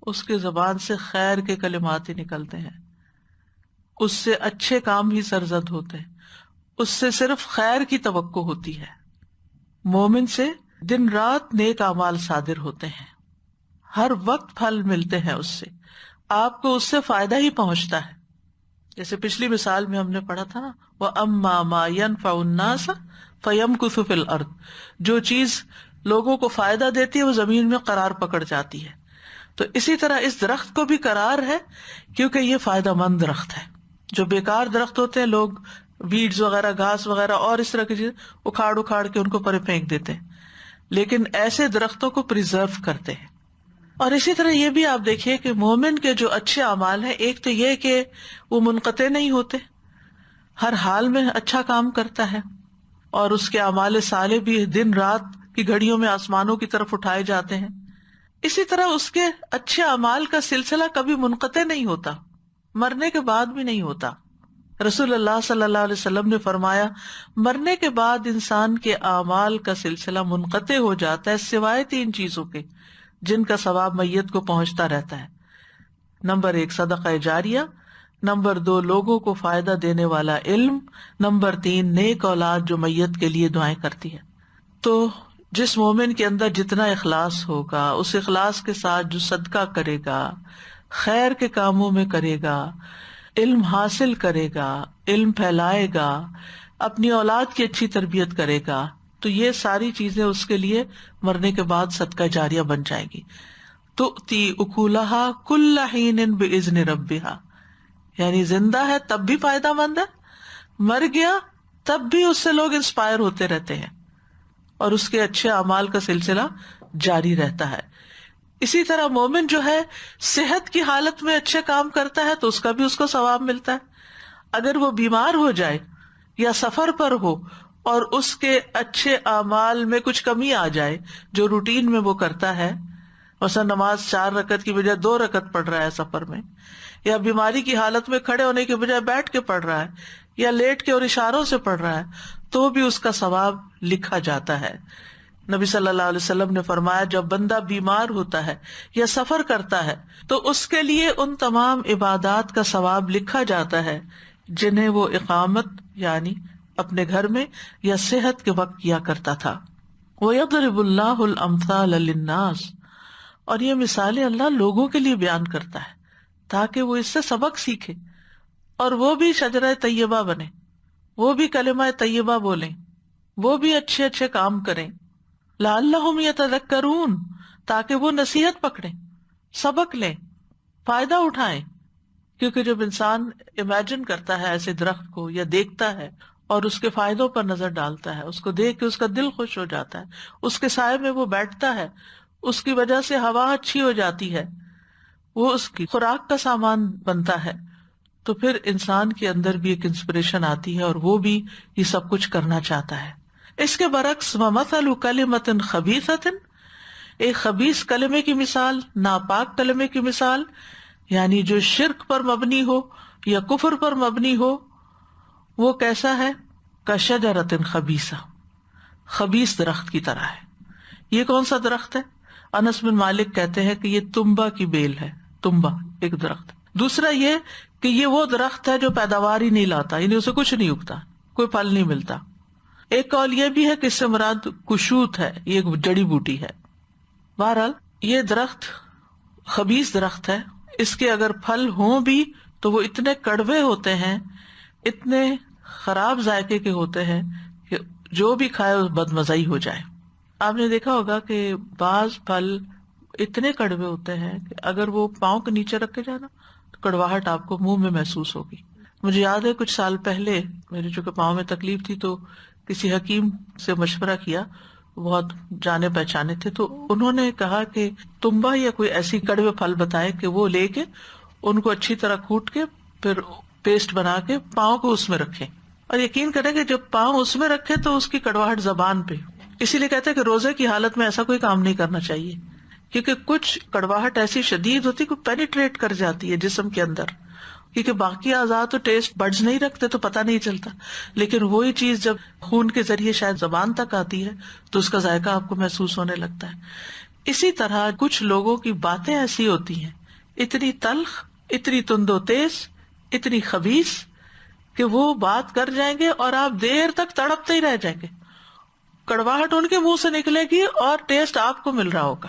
اس کے زبان سے خیر کے کلمات ہی نکلتے ہیں، اس سے اچھے کام ہی سرزد ہوتے ہیں، اس سے صرف خیر کی توقع ہوتی ہے. مومن سے دن رات نیک اعمال صادر ہوتے ہیں، ہر وقت پھل ملتے ہیں، اس سے آپ کو اس سے فائدہ ہی پہنچتا ہے. جیسے پچھلی مثال میں ہم نے پڑھا تھا نا، وَأَمَّا مَا يَنْفَعُ النَّاسَ فَيَمْكُثُ فِي الْأَرْضِ، جو چیز لوگوں کو فائدہ دیتی ہے وہ زمین میں قرار پکڑ جاتی ہے. تو اسی طرح اس درخت کو بھی قرار ہے، کیونکہ یہ فائدہ مند درخت ہے. جو بیکار درخت ہوتے ہیں، لوگ ویڈز وغیرہ، گھاس وغیرہ اور اس طرح کی چیز اکھاڑ کے ان کو پرے پھینک دیتے ہیں، لیکن ایسے درختوں کو پریزرو کرتے ہیں. اور اسی طرح یہ بھی آپ دیکھیے کہ مومن کے جو اچھے اعمال ہیں، ایک تو یہ کہ وہ منقطع نہیں ہوتے، ہر حال میں اچھا کام کرتا ہے، اور اس کے اعمال صالح بھی دن رات کی گھڑیوں میں آسمانوں کی طرف اٹھائے جاتے ہیں. اسی طرح اس کے اچھے اعمال کا سلسلہ کبھی منقطع نہیں ہوتا، مرنے کے بعد بھی نہیں ہوتا. رسول اللہ صلی اللہ علیہ وسلم نے فرمایا، مرنے کے بعد انسان کے اعمال کا سلسلہ منقطع ہو جاتا ہے سوائے 3 چیزوں کے، جن کا ثواب میت کو پہنچتا رہتا ہے. نمبر 1 صدقہ جاریہ، نمبر 2 لوگوں کو فائدہ دینے والا علم، نمبر 3 نیک اولاد جو میت کے لیے دعائیں کرتی ہے. تو جس مومن کے اندر جتنا اخلاص ہوگا، اس اخلاص کے ساتھ جو صدقہ کرے گا، خیر کے کاموں میں کرے گا، علم حاصل کرے گا، علم پھیلائے گا، اپنی اولاد کی اچھی تربیت کرے گا، تو یہ ساری چیزیں اس کے لیے مرنے کے بعد صدقہ جاریہ بن جائے گی. تؤتی اکولہا کل حین باذن ربہا، یعنی زندہ ہے تب بھی فائدہ مند ہے، مر گیا تب بھی اس سے لوگ انسپائر ہوتے رہتے ہیں، اور اس کے اچھے اعمال کا سلسلہ جاری رہتا ہے. اسی طرح مومن جو ہے صحت کی حالت میں اچھے کام کرتا ہے تو اس کا بھی اس کو ثواب ملتا ہے. اگر وہ بیمار ہو جائے یا سفر پر ہو اور اس کے اچھے اعمال میں کچھ کمی آ جائے جو روٹین میں وہ کرتا ہے، مثلا نماز 4 رکعت کی بجائے 2 رکعت پڑھ رہا ہے سفر میں، یا بیماری کی حالت میں کھڑے ہونے کے بجائے بیٹھ کے پڑھ رہا ہے، یا لیٹ کے اور اشاروں سے پڑھ رہا ہے، تو بھی اس کا ثواب لکھا جاتا ہے. نبی صلی اللہ علیہ وسلم نے فرمایا، جب بندہ بیمار ہوتا ہے یا سفر کرتا ہے تو اس کے لیے ان تمام عبادات کا ثواب لکھا جاتا ہے جنہیں وہ اقامت یعنی اپنے گھر میں یا صحت کے وقت کیا کرتا تھا. وَيَضْرِبُ اللَّهُ الْأَمْثَالَ لِلنَّاسِ، اور یہ مثالیں اللہ لوگوں کے لیے بیان کرتا ہے تاکہ وہ اس سے سبق سیکھے اور وہ بھی شجرہ طیبہ بنے، وہ بھی کلمہ طیبہ بولیں، وہ بھی اچھے اچھے کام کریں. لعلہم یتذکرون، تاکہ وہ نصیحت پکڑیں، سبق لیں، فائدہ اٹھائیں. کیونکہ جب انسان امیجن کرتا ہے ایسے درخت کو یا دیکھتا ہے اور اس کے فائدوں پر نظر ڈالتا ہے، اس کو دیکھ کے اس کا دل خوش ہو جاتا ہے، اس کے سائے میں وہ بیٹھتا ہے، اس کی وجہ سے ہوا اچھی ہو جاتی ہے، وہ اس کی خوراک کا سامان بنتا ہے، تو پھر انسان کے اندر بھی ایک انسپریشن آتی ہے اور وہ بھی یہ سب کچھ کرنا چاہتا ہے. اس کے برعکس وَمَثَلُ كَلِمَةٍ خَبِيثَةٍ، ایک خبیث کلمے کی مثال، ناپاک کلمے کی مثال، یعنی جو شرک پر مبنی ہو یا کفر پر مبنی ہو، وہ کیسا ہے؟ کَشَجَرَةٍ خَبِیثَةٍ، خبیث درخت کی طرح ہے. یہ کون سا درخت ہے؟ انس بن مالک کہتے ہیں کہ یہ تمبا کی بیل ہے. تمبا ایک درخت. دوسرا یہ کہ یہ وہ درخت ہے جو پیداوار ہی نہیں لاتا، یعنی اسے کچھ نہیں اگتا، کوئی پھل نہیں ملتا. ایک قول یہ بھی ہے کہ اس سے مراد کشوت ہے، یہ ایک جڑی بوٹی ہے. بہرحال یہ درخت خبیث درخت ہے. اس کے اگر پھل ہوں بھی تو وہ اتنے کڑوے ہوتے ہیں، اتنے خراب ذائقے کے ہوتے ہیں کہ جو بھی کھائے اس بدمزائی ہو جائے. آپ نے دیکھا ہوگا کہ بعض پھل اتنے کڑوے ہوتے ہیں کہ اگر وہ پاؤں کے نیچے رکھے جائے نا تو کڑواہٹ آپ کو منہ میں محسوس ہوگی. مجھے یاد ہے کچھ سال پہلے میرے چونکہ پاؤں میں تکلیف تھی تو کسی حکیم سے مشورہ کیا، بہت جانے پہچانے تھے، تو انہوں نے کہا کہ تمبا یا کوئی ایسی کڑوے پھل بتائے کہ وہ لے کے ان کو اچھی طرح کوٹ کے پھر پیسٹ بنا کے پاؤں کو اس میں رکھیں، اور یقین کریں کہ جب پاؤں اس میں رکھے تو اس کی کڑواہٹ زبان پہ. اسی لیے کہتے ہیں کہ روزے کی حالت میں ایسا کوئی کام نہیں کرنا چاہیے، کیونکہ کچھ کڑواہٹ ایسی شدید ہوتی کہ پینیٹریٹ کر جاتی ہے جسم کے اندر، کیونکہ باقی اعضاء تو ٹیسٹ بڈز نہیں رکھتے تو پتہ نہیں چلتا، لیکن وہی چیز جب خون کے ذریعے شاید زبان تک آتی ہے تو اس کا ذائقہ آپ کو محسوس ہونے لگتا ہے. اسی طرح کچھ لوگوں کی باتیں ایسی ہوتی ہیں، اتنی تلخ، اتنی تند و تیز، اتنی خبیث کہ وہ بات کر جائیں گے اور آپ دیر تک تڑپتے ہی رہ جائیں گے. کڑواہٹ ان کے منہ سے نکلے گی اور ٹیسٹ آپ کو مل رہا ہوگا.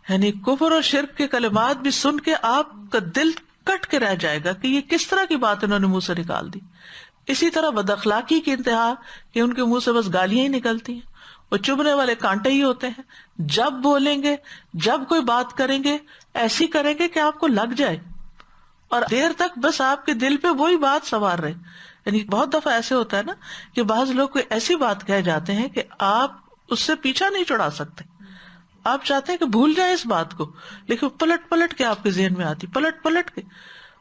یعنی کفر اور شرک کے کلمات بھی سن کے آپ کا دل کٹ کے رہ جائے گا کہ یہ کس طرح کی بات انہوں نے منہ سے نکال دی. اسی طرح بد اخلاقی کی انتہا کہ ان کے منہ سے بس گالیاں ہی نکلتی ہیں، وہ چبھنے والے کانٹے ہی ہوتے ہیں. جب بولیں گے، جب کوئی بات کریں گے، ایسی کریں گے کہ آپ کو لگ جائے اور دیر تک بس آپ کے دل پہ وہی بات سوار رہے. یعنی بہت دفعہ ایسے ہوتا ہے نا کہ بعض لوگ کوئی ایسی بات کہہ جاتے ہیں کہ آپ اس سے پیچھا نہیں چھڑا سکتے، آپ چاہتے ہیں کہ بھول جائیں اس بات کو، لیکن پلٹ پلٹ کے آپ کے ذہن میں آتی، پلٹ پلٹ کے،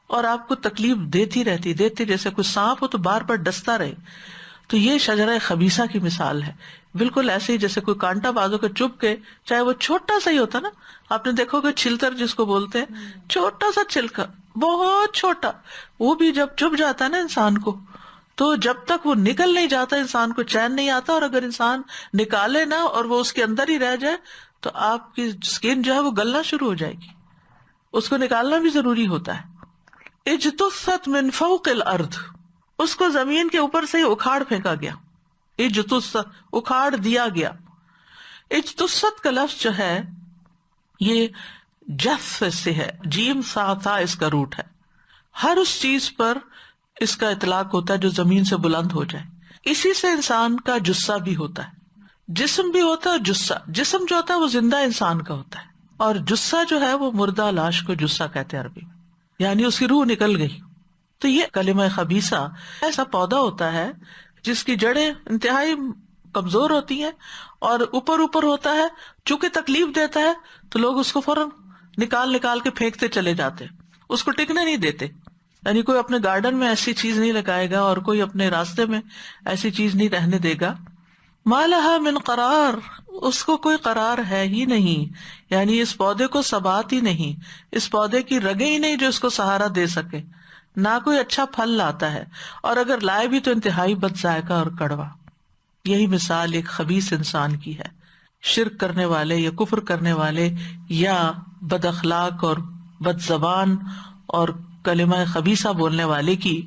اور آپ کو تکلیف دیتی رہتی، جیسے کوئی سانپ ہو تو بار بار ڈستا رہے. تو یہ شجرہ خبیثہ کی مثال ہے. بالکل ایسے ہی جیسے کوئی کانٹا بازو کے چپ کے، چاہے وہ چھوٹا سا ہی ہوتا نا، آپ نے دیکھو کہ چھلتر جس کو بولتے ہیں، چھوٹا سا چھلکا، بہت چھوٹا، وہ بھی جب چپ جاتا ہے نا انسان کو، تو جب تک وہ نکل نہیں جاتا انسان کو چین نہیں آتا، اور اگر انسان نکالے نا اور وہ اس کے اندر ہی رہ جائے تو آپ کی اسکن جو ہے وہ گلنا شروع ہو جائے گی. اس کو نکالنا بھی ضروری ہوتا ہے. اجتثت من فوق الارض، اس کو زمین کے اوپر سے ہی اکھاڑ پھینکا گیا. اجتثت، اکھاڑ دیا گیا. اجتثت کا لفظ جو ہے یہ جث سے ہے، جیم سا تھا اس کا روٹ ہے. ہر اس چیز پر اس کا اطلاق ہوتا ہے جو زمین سے بلند ہو جائے. اسی سے انسان کا جثہ بھی ہوتا ہے، جسم بھی ہوتا ہے. جثہ، جسم جو ہوتا ہے وہ زندہ انسان کا ہوتا ہے، اور جثہ جو ہے وہ مردہ لاش کو جثہ کہتے ہیں عربی میں، یعنی اس کی روح نکل گئی. تو یہ کلمہ خبیثہ ایسا پودا ہوتا ہے جس کی جڑیں انتہائی کمزور ہوتی ہیں اور اوپر اوپر ہوتا ہے. چونکہ تکلیف دیتا ہے تو لوگ اس کو فوراً نکال نکال کے پھینکتے چلے جاتے، اس کو ٹکنے نہیں دیتے. یعنی کوئی اپنے گارڈن میں ایسی چیز نہیں لگائے گا اور کوئی اپنے راستے میں ایسی چیز نہیں رہنے دے گا. ما لہا من قرار، اس کو کوئی قرار ہے ہی نہیں، یعنی اس پودے کو ثبات ہی نہیں، اس پودے کی رگیں ہی نہیں جو اس کو سہارا دے سکے، نہ کوئی اچھا پھل لاتا ہے، اور اگر لائے بھی تو انتہائی بد ذائقہ اور کڑوا. یہی مثال ایک خبیث انسان کی ہے. شرک کرنے والے یا کفر کرنے والے یا بد اخلاق اور بد زبان اور کلمہ خبیثہ بولنے والے کی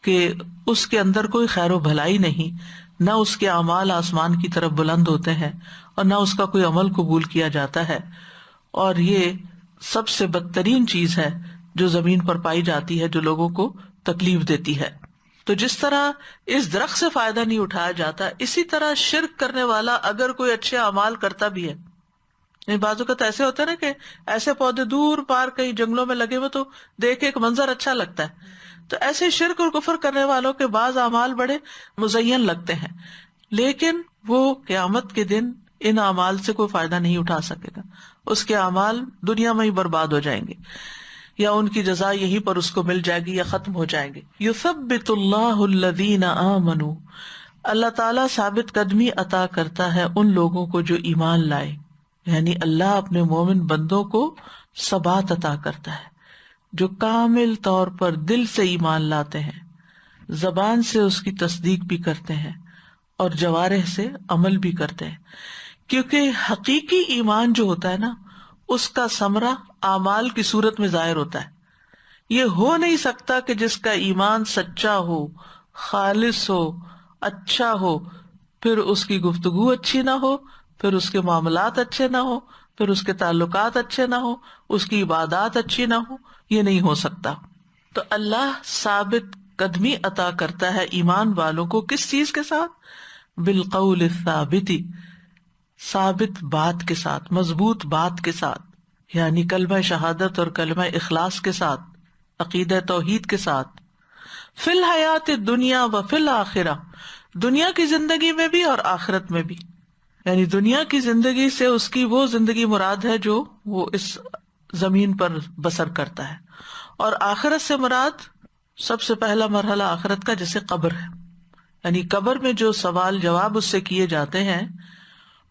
کہ اس کے اندر کوئی خیر و بھلائی نہیں، نہ اس کے اعمال آسمان کی طرف بلند ہوتے ہیں اور نہ اس کا کوئی عمل قبول کیا جاتا ہے، اور یہ سب سے بدترین چیز ہے جو زمین پر پائی جاتی ہے، جو لوگوں کو تکلیف دیتی ہے۔ تو جس طرح اس درخت سے فائدہ نہیں اٹھایا جاتا، اسی طرح شرک کرنے والا اگر کوئی اچھے اعمال کرتا بھی ہے، یعنی بعض اوقات ایسے ہوتا ہے نا کہ ایسے پودے دور پار کہیں جنگلوں میں لگے ہوئے تو دیکھ ایک منظر اچھا لگتا ہے، تو ایسے شرک اور کفر کرنے والوں کے بعض اعمال بڑے مزین لگتے ہیں، لیکن وہ قیامت کے دن ان اعمال سے کوئی فائدہ نہیں اٹھا سکے گا، اس کے اعمال دنیا میں ہی برباد ہو جائیں گے، یا ان کی جزا یہیں پر اس کو مل جائے گی یا ختم ہو جائیں گے۔ یثبت اللہ الذین آمنوا، اللہ تعالیٰ ثابت قدمی عطا کرتا ہے ان لوگوں کو جو ایمان لائے، یعنی اللہ اپنے مومن بندوں کو ثبات عطا کرتا ہے، جو کامل طور پر دل سے ایمان لاتے ہیں، زبان سے اس کی تصدیق بھی کرتے ہیں اور جوارح سے عمل بھی کرتے ہیں، کیونکہ حقیقی ایمان جو ہوتا ہے نا، اس کا ثمرہ اعمال کی صورت میں ظاہر ہوتا ہے۔ یہ ہو نہیں سکتا کہ جس کا ایمان سچا ہو، خالص ہو، اچھا ہو، پھر اس کی گفتگو اچھی نہ ہو، پھر اس کے معاملات اچھے نہ ہو، پھر اس کے تعلقات اچھے نہ ہو، اس کی عبادات اچھی نہ ہو، یہ نہیں ہو سکتا۔ تو اللہ ثابت قدمی عطا کرتا ہے ایمان والوں کو کس چیز کے ساتھ؟ بالقول الثابت، ثابت بات کے ساتھ، مضبوط بات کے ساتھ، یعنی کلمہ شہادت اور کلمہ اخلاص کے ساتھ، عقیدہ توحید کے ساتھ، فی الحیات الدنیا و فی الآخرہ، دنیا کی زندگی میں بھی اور آخرت میں بھی، یعنی دنیا کی زندگی سے اس کی وہ زندگی مراد ہے جو وہ اس زمین پر بسر کرتا ہے، اور آخرت سے مراد سب سے پہلا مرحلہ آخرت کا جیسے قبر ہے، یعنی قبر میں جو سوال جواب اس سے کیے جاتے ہیں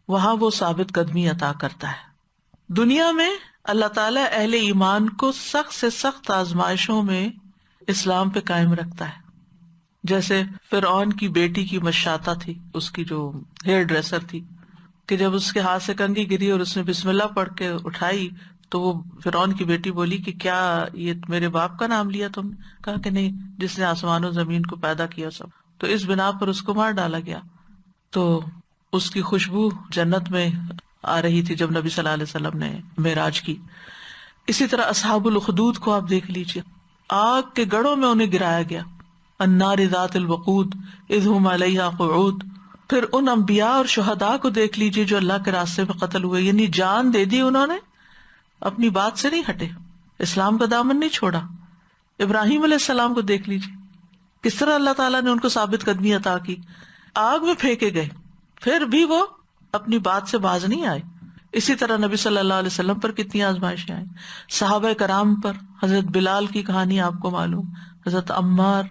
وہاں وہ ثابت قدمی عطا کرتا ہے۔ دنیا میں اللہ تعالیٰ اہل ایمان کو سخت سے سخت آزمائشوں میں اسلام پہ قائم رکھتا ہے، جیسے فرعون کی بیٹی کی مشاطہ تھی، اس کی جو ہیئر ڈریسر تھی، کہ جب اس کے ہاتھ سے کنگھی گری اور اس نے بسم اللہ پڑھ کے اٹھائی تو وہ فرعون کی بیٹی بولی کہ کیا یہ میرے باپ کا نام لیا تم نے؟ کہا کہ نہیں، جس نے آسمان و زمین کو پیدا کیا سب۔ تو اس بنا پر اس کو مار ڈالا گیا۔ تو اس کی خوشبو جنت میں آ رہی تھی جب نبی صلی اللہ علیہ وسلم نے معراج کی۔ اسی طرح اصحاب الاخدود کو آپ دیکھ لیجیے، آگ کے گڑھوں میں انہیں گرایا گیا، النار ذات الوقود اذ هم علیہا قعود۔ پھر ان انبیاء اور شہداء کو دیکھ لیجیے جو اللہ کے راستے میں قتل ہوئے، یعنی جان دے دی انہوں نے، اپنی بات سے نہیں ہٹے، اسلام کا دامن نہیں چھوڑا۔ ابراہیم علیہ السلام کو دیکھ لیجیے، کس طرح اللہ تعالیٰ نے ان کو ثابت قدمی عطا کی، آگ میں پھینکے گئے پھر بھی وہ اپنی بات سے باز نہیں آئے۔ اسی طرح نبی صلی اللہ علیہ وسلم پر کتنی آزمائشیں آئیں، صحابہ کرام پر، حضرت بلال کی کہانی آپ کو معلوم، حضرت عمار،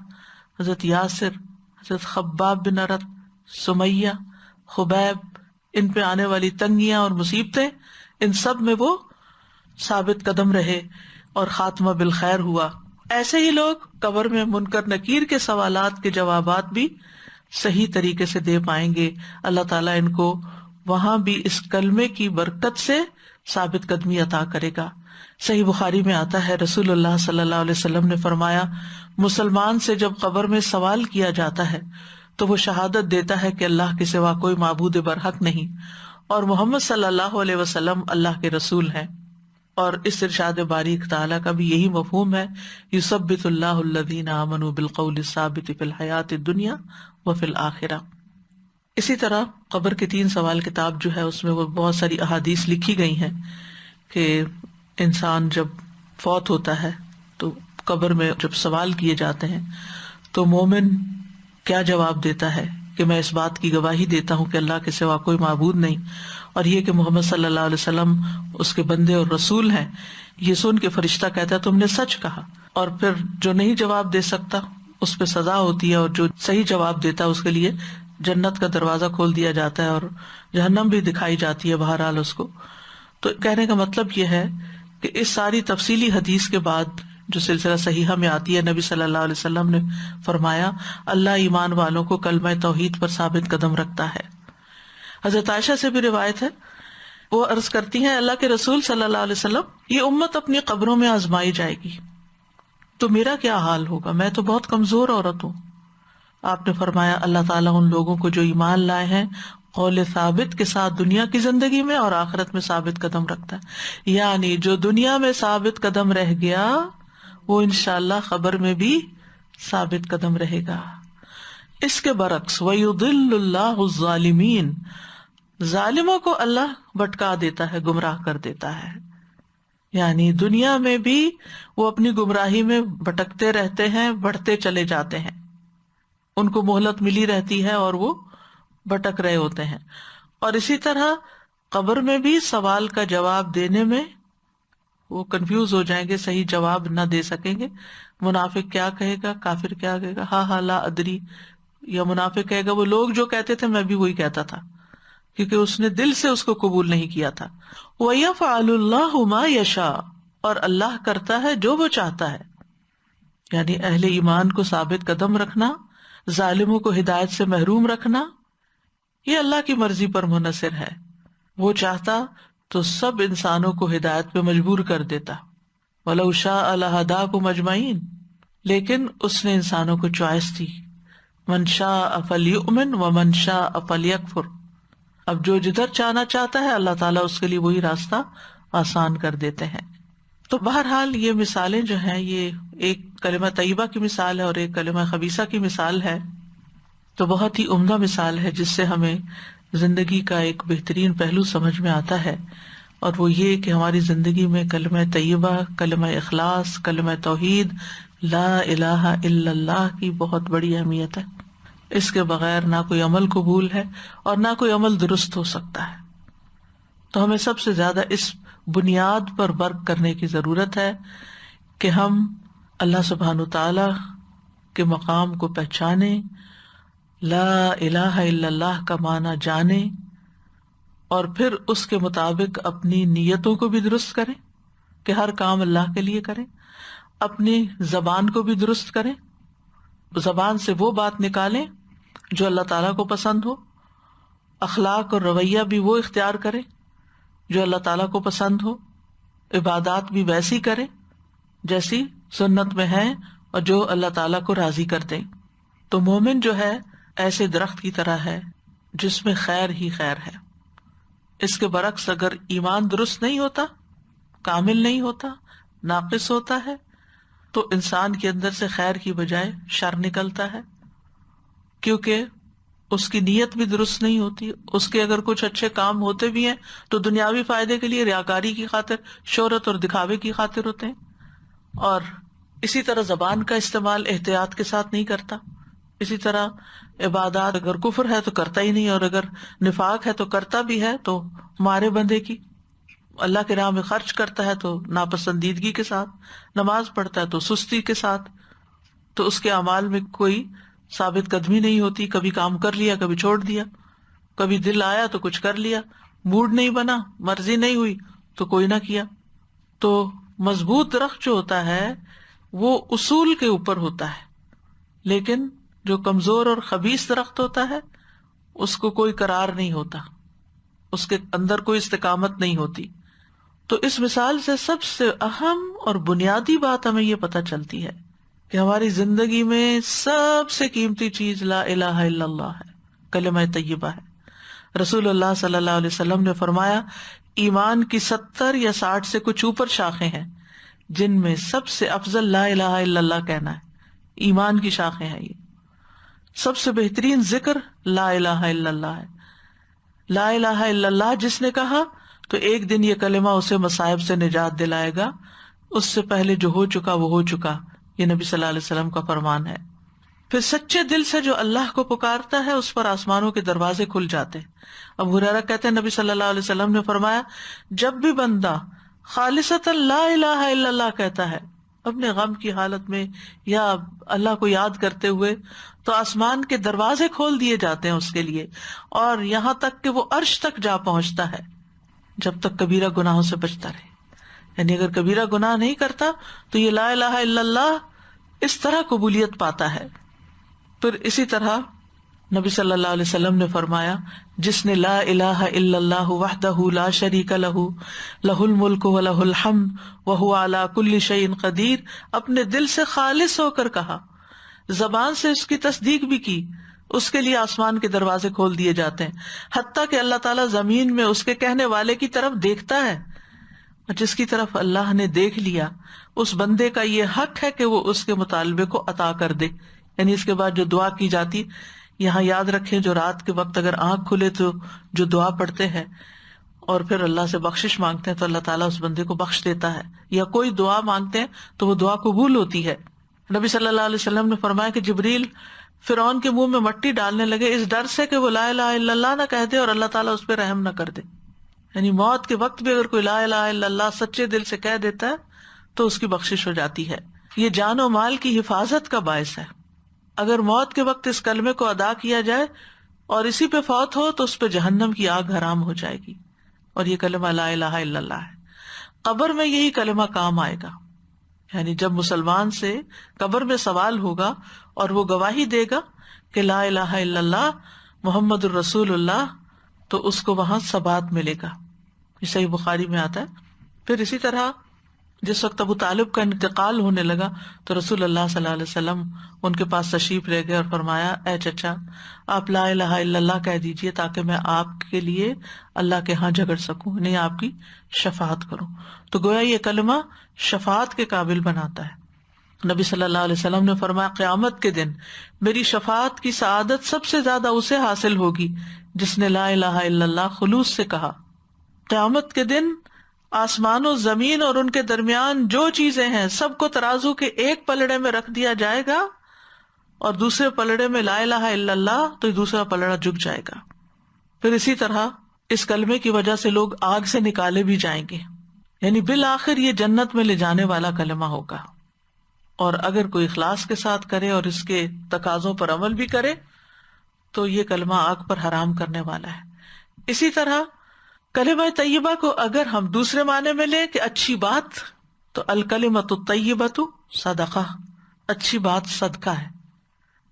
حضرت یاسر، حضرت خباب بن ارت، سمیہ، خبیب، ان پہ آنے والی تنگیاں اور مصیبتیں، ان سب میں وہ ثابت قدم رہے اور خاتمہ بالخیر ہوا۔ ایسے ہی لوگ قبر میں منکر نکیر کے سوالات کے جوابات بھی صحیح طریقے سے دے پائیں گے۔ اللہ تعالیٰ ان کو وہاں بھی اس کلمے کی برکت سے ثابت قدمی عطا کرے گا۔ صحیح بخاری میں آتا ہے، رسول اللہ صلی اللہ علیہ وسلم نے فرمایا، مسلمان سے جب قبر میں سوال کیا جاتا ہے تو وہ شہادت دیتا ہے کہ اللہ کے سوا کوئی معبود برحق نہیں اور محمد صلی اللہ علیہ وسلم اللہ کے رسول ہیں۔ اور اس ارشاد باریک تعالیٰ کا بھی یہی مفہوم ہے، یثبت اللہ الذین آمنوا بالقول الثابت فی الحیات الدنیا وفی الآخرہ۔ اسی طرح قبر کے 3 سوال کتاب جو ہے اس میں وہ بہت ساری احادیث لکھی گئی ہیں کہ انسان جب فوت ہوتا ہے تو قبر میں جب سوال کیے جاتے ہیں تو مومن کیا جواب دیتا ہے کہ میں اس بات کی گواہی دیتا ہوں کہ اللہ کے سوا کوئی معبود نہیں، اور یہ کہ محمد صلی اللہ علیہ وسلم اس کے بندے اور رسول ہیں۔ یہ سن کے فرشتہ کہتا ہے تم نے سچ کہا، اور پھر جو نہیں جواب دے سکتا اس پہ سزا ہوتی ہے، اور جو صحیح جواب دیتا ہے اس کے لیے جنت کا دروازہ کھول دیا جاتا ہے اور جہنم بھی دکھائی جاتی ہے بہرحال اس کو۔ تو کہنے کا مطلب یہ ہے کہ اس ساری تفصیلی حدیث کے بعد جو سلسلہ صحیحہ میں آتی ہے، نبی صلی اللہ علیہ وسلم نے فرمایا اللہ ایمان والوں کو کلمہ توحید پر ثابت قدم رکھتا ہے۔ حضرت عائشہ سے بھی روایت ہے، وہ عرض کرتی ہیں اللہ کے رسول صلی اللہ علیہ وسلم، یہ امت اپنی قبروں میں آزمائی جائے گی، تو میرا کیا حال ہوگا، میں تو بہت کمزور عورت ہوں. آپ نے فرمایا اللہ تعالیٰ ان لوگوں کو جو ایمان لائے ہیں قول ثابت کے ساتھ دنیا کی زندگی میں اور آخرت میں ثابت قدم رکھتا ہے. یعنی جو دنیا میں ثابت قدم رہ گیا وہ انشاءاللہ خبر میں بھی ثابت قدم رہے گا. اس کے برعکس وَيُضِلُّ اللَّهُ الظَّالِمِينَ، ظالموں کو اللہ بھٹکا دیتا ہے، گمراہ کر دیتا ہے. یعنی دنیا میں بھی وہ اپنی گمراہی میں بھٹکتے رہتے ہیں، بڑھتے چلے جاتے ہیں، ان کو مہلت ملی رہتی ہے اور وہ بھٹک رہے ہوتے ہیں. اور اسی طرح قبر میں بھی سوال کا جواب دینے میں وہ کنفیوز ہو جائیں گے، صحیح جواب نہ دے سکیں گے. منافق کیا کہے گا، کافر کیا کہے گا، ہاں لا ادری، یا منافق کہے گا وہ لوگ جو کہتے تھے میں بھی وہی کہتا تھا، کیونکہ اس نے دل سے اس کو قبول نہیں کیا تھا. وَيَفْعَلُ اللَّهُ مَا يَشَاءُ، اور اللہ کرتا ہے جو وہ چاہتا ہے. یعنی اہل ایمان کو ثابت قدم رکھنا، ظالموں کو ہدایت سے محروم رکھنا، یہ اللہ کی مرضی پر منحصر ہے. وہ چاہتا تو سب انسانوں کو ہدایت پہ مجبور کر دیتا. وَلَوْ شَاءَ لَهَدَاكُمْ أَجْمَعِينَ، لیکن اس نے انسانوں کو چوائس دی. مَنْ شَاءَ فَلْيُؤْمِنْ وَمَنْ شَاءَ فَلْيَكْفُرْ. اب جو جدھر جانا چاہتا ہے اللہ تعالیٰ اس کے لیے وہی راستہ آسان کر دیتے ہیں. تو بہرحال یہ مثالیں جو ہیں، یہ ایک کلمہ طیبہ کی مثال ہے اور ایک کلمہ خبیثہ کی مثال ہے. تو بہت ہی عمدہ مثال ہے جس سے ہمیں زندگی کا ایک بہترین پہلو سمجھ میں آتا ہے، اور وہ یہ کہ ہماری زندگی میں کلمہ طیبہ، کلمہ اخلاص، کلمہ توحید، لا الہ الا اللہ کی بہت بڑی اہمیت ہے. اس کے بغیر نہ کوئی عمل قبول ہے اور نہ کوئی عمل درست ہو سکتا ہے. تو ہمیں سب سے زیادہ اس بنیاد پر ورک کرنے کی ضرورت ہے کہ ہم اللہ سبحانہ تعالی کے مقام کو پہچانیں، لا الہ الا اللہ کا معنی جانیں، اور پھر اس کے مطابق اپنی نیتوں کو بھی درست کریں کہ ہر کام اللہ کے لیے کریں، اپنی زبان کو بھی درست کریں، زبان سے وہ بات نکالیں جو اللہ تعالیٰ کو پسند ہو، اخلاق اور رویہ بھی وہ اختیار کریں جو اللہ تعالیٰ کو پسند ہو، عبادات بھی ویسی کریں جیسی سنت میں ہے اور جو اللہ تعالیٰ کو راضی کر دیں. تو مومن جو ہے ایسے درخت کی طرح ہے جس میں خیر ہی خیر ہے. اس کے برعکس اگر ایمان درست نہیں ہوتا، کامل نہیں ہوتا، ناقص ہوتا ہے، تو انسان کے اندر سے خیر کی بجائے شر نکلتا ہے، کیونکہ اس کی نیت بھی درست نہیں ہوتی. اس کے اگر کچھ اچھے کام ہوتے بھی ہیں تو دنیاوی فائدے کے لیے، ریاکاری کی خاطر، شہرت اور دکھاوے کی خاطر ہوتے ہیں. اور اسی طرح زبان کا استعمال احتیاط کے ساتھ نہیں کرتا. اسی طرح عبادات اگر کفر ہے تو کرتا ہی نہیں، اور اگر نفاق ہے تو کرتا بھی ہے تو مارے بندے کی. اللہ کے راہ میں خرچ کرتا ہے تو ناپسندیدگی کے ساتھ، نماز پڑھتا ہے تو سستی کے ساتھ. تو اس کے اعمال میں کوئی ثابت قدمی نہیں ہوتی. کبھی کام کر لیا، کبھی چھوڑ دیا، کبھی دل آیا تو کچھ کر لیا، موڈ نہیں بنا، مرضی نہیں ہوئی تو کوئی نہ کیا. تو مضبوط درخت جو ہوتا ہے وہ اصول کے اوپر ہوتا ہے، لیکن جو کمزور اور خبیث درخت ہوتا ہے اس کو کوئی قرار نہیں ہوتا، اس کے اندر کوئی استقامت نہیں ہوتی. تو اس مثال سے سب سے اہم اور بنیادی بات ہمیں یہ پتہ چلتی ہے کہ ہماری زندگی میں سب سے قیمتی چیز لا الہ الا اللہ ہے، کلمہ طیبہ ہے. رسول اللہ صلی اللہ علیہ وسلم نے فرمایا ایمان کی 70 یا 60 سے کچھ اوپر شاخیں ہیں، جن میں سب سے افضل لا الہ الا اللہ کہنا ہے. ایمان کی شاخیں ہیں یہ. سب سے بہترین ذکر لا الہ الا اللہ ہے. لا الہ الا اللہ جس نے کہا تو ایک دن یہ کلمہ اسے مصائب سے نجات دلائے گا. اس سے پہلے جو ہو چکا وہ ہو چکا، یہ نبی صلی اللہ علیہ وسلم کا فرمان ہے. پھر سچے دل سے جو اللہ کو پکارتا ہے اس پر آسمانوں کے دروازے کھل جاتے ہیں. ابو ہریرہ کہتے ہیں نبی صلی اللہ علیہ وسلم نے فرمایا جب بھی بندہ خالصتاً لا الہ الا اللہ کہتا ہے اپنے غم کی حالت میں یا اللہ کو یاد کرتے ہوئے، تو آسمان کے دروازے کھول دیے جاتے ہیں اس کے لیے، اور یہاں تک کہ وہ عرش تک جا پہنچتا ہے جب تک کبیرہ گناہوں سے بچتا رہے. یعنی اگر کبیرہ گناہ نہیں کرتا تو یہ لا الہ الا اللہ اس طرح قبولیت پاتا ہے. پھر اسی طرح نبی صلی اللہ علیہ وسلم نے فرمایا جس نے لا الہ الا اللہ وحدہ لا شریک لہ لہ الملک و لہ الحمد وہو علی کل شیء قدیر، اپنے دل سے خالص ہو کر کہا، زبان سے اس کی تصدیق بھی کی، اس کے لیے آسمان کے دروازے کھول دیے جاتے ہیں، حتیٰ کہ اللہ تعالیٰ زمین میں اس کے کہنے والے کی طرف دیکھتا ہے، جس کی طرف اللہ نے دیکھ لیا اس بندے کا یہ حق ہے کہ وہ اس کے مطالبے کو عطا کر دے۔ یعنی اس کے بعد جو دعا کی جاتی، یہاں یاد رکھیں جو رات کے وقت اگر آنکھ کھلے تو جو دعا پڑھتے ہیں اور پھر اللہ سے بخشش مانگتے ہیں تو اللہ تعالیٰ اس بندے کو بخش دیتا ہے، یا کوئی دعا مانگتے ہیں تو وہ دعا قبول ہوتی ہے۔ نبی صلی اللہ علیہ وسلم نے فرمایا کہ جبریل فرعون کے منہ میں مٹی ڈالنے لگے اس ڈر سے کہ وہ لا الہ الا اللہ نہ کہہ دے اور اللہ تعالیٰ اس پہ رحم نہ کر دے۔ یعنی موت کے وقت بھی اگر کوئی لا الہ الا اللہ سچے دل سے کہہ دیتا ہے تو اس کی بخشش ہو جاتی ہے۔ یہ جان و مال کی حفاظت کا باعث ہے۔ اگر موت کے وقت اس کلمے کو ادا کیا جائے اور اسی پہ فوت ہو تو اس پہ جہنم کی آگ حرام ہو جائے گی، اور یہ کلمہ لا الہ الا اللہ ہے۔ قبر میں یہی کلمہ کام آئے گا، یعنی جب مسلمان سے قبر میں سوال ہوگا اور وہ گواہی دے گا کہ لا الہ الا اللہ محمد الرسول اللہ، تو اس کو وہاں ثبات ملے گا۔ یہ صحیح بخاری میں آتا ہے۔ پھر اسی طرح جس وقت ابو طالب کا انتقال ہونے لگا تو رسول اللہ صلی اللہ علیہ وسلم ان کے پاس تشریف لے گئے اور فرمایا اے چچا آپ لا الہ الا اللہ کہہ دیجئے تاکہ میں آپ کے لیے اللہ کے ہاں جھگڑ سکوں، نہیں آپ کی شفاعت کروں۔ تو گویا یہ کلمہ شفاعت کے قابل بناتا ہے۔ نبی صلی اللہ علیہ وسلم نے فرمایا قیامت کے دن میری شفاعت کی سعادت سب سے زیادہ اسے حاصل ہوگی جس نے لا الہ الا اللہ خلوص سے کہا۔ قیامت کے دن آسمان و زمین اور ان کے درمیان جو چیزیں ہیں سب کو ترازو کے ایک پلڑے میں رکھ دیا جائے گا اور دوسرے پلڑے میں لا الہ الا اللہ، تو دوسرا پلڑا جھک جائے گا۔ پھر اسی طرح اس کلمے کی وجہ سے لوگ آگ سے نکالے بھی جائیں گے، یعنی بالآخر یہ جنت میں لے جانے والا کلمہ ہوگا۔ اور اگر کوئی اخلاص کے ساتھ کرے اور اس کے تقاضوں پر عمل بھی کرے تو یہ کلمہ آگ پر حرام کرنے والا ہے۔ اسی طرح کلمہ طیبہ کو اگر ہم دوسرے معنی میں لیں کہ اچھی بات، تو الکلمۃ الطیبۃ صدقہ، اچھی بات صدقہ ہے۔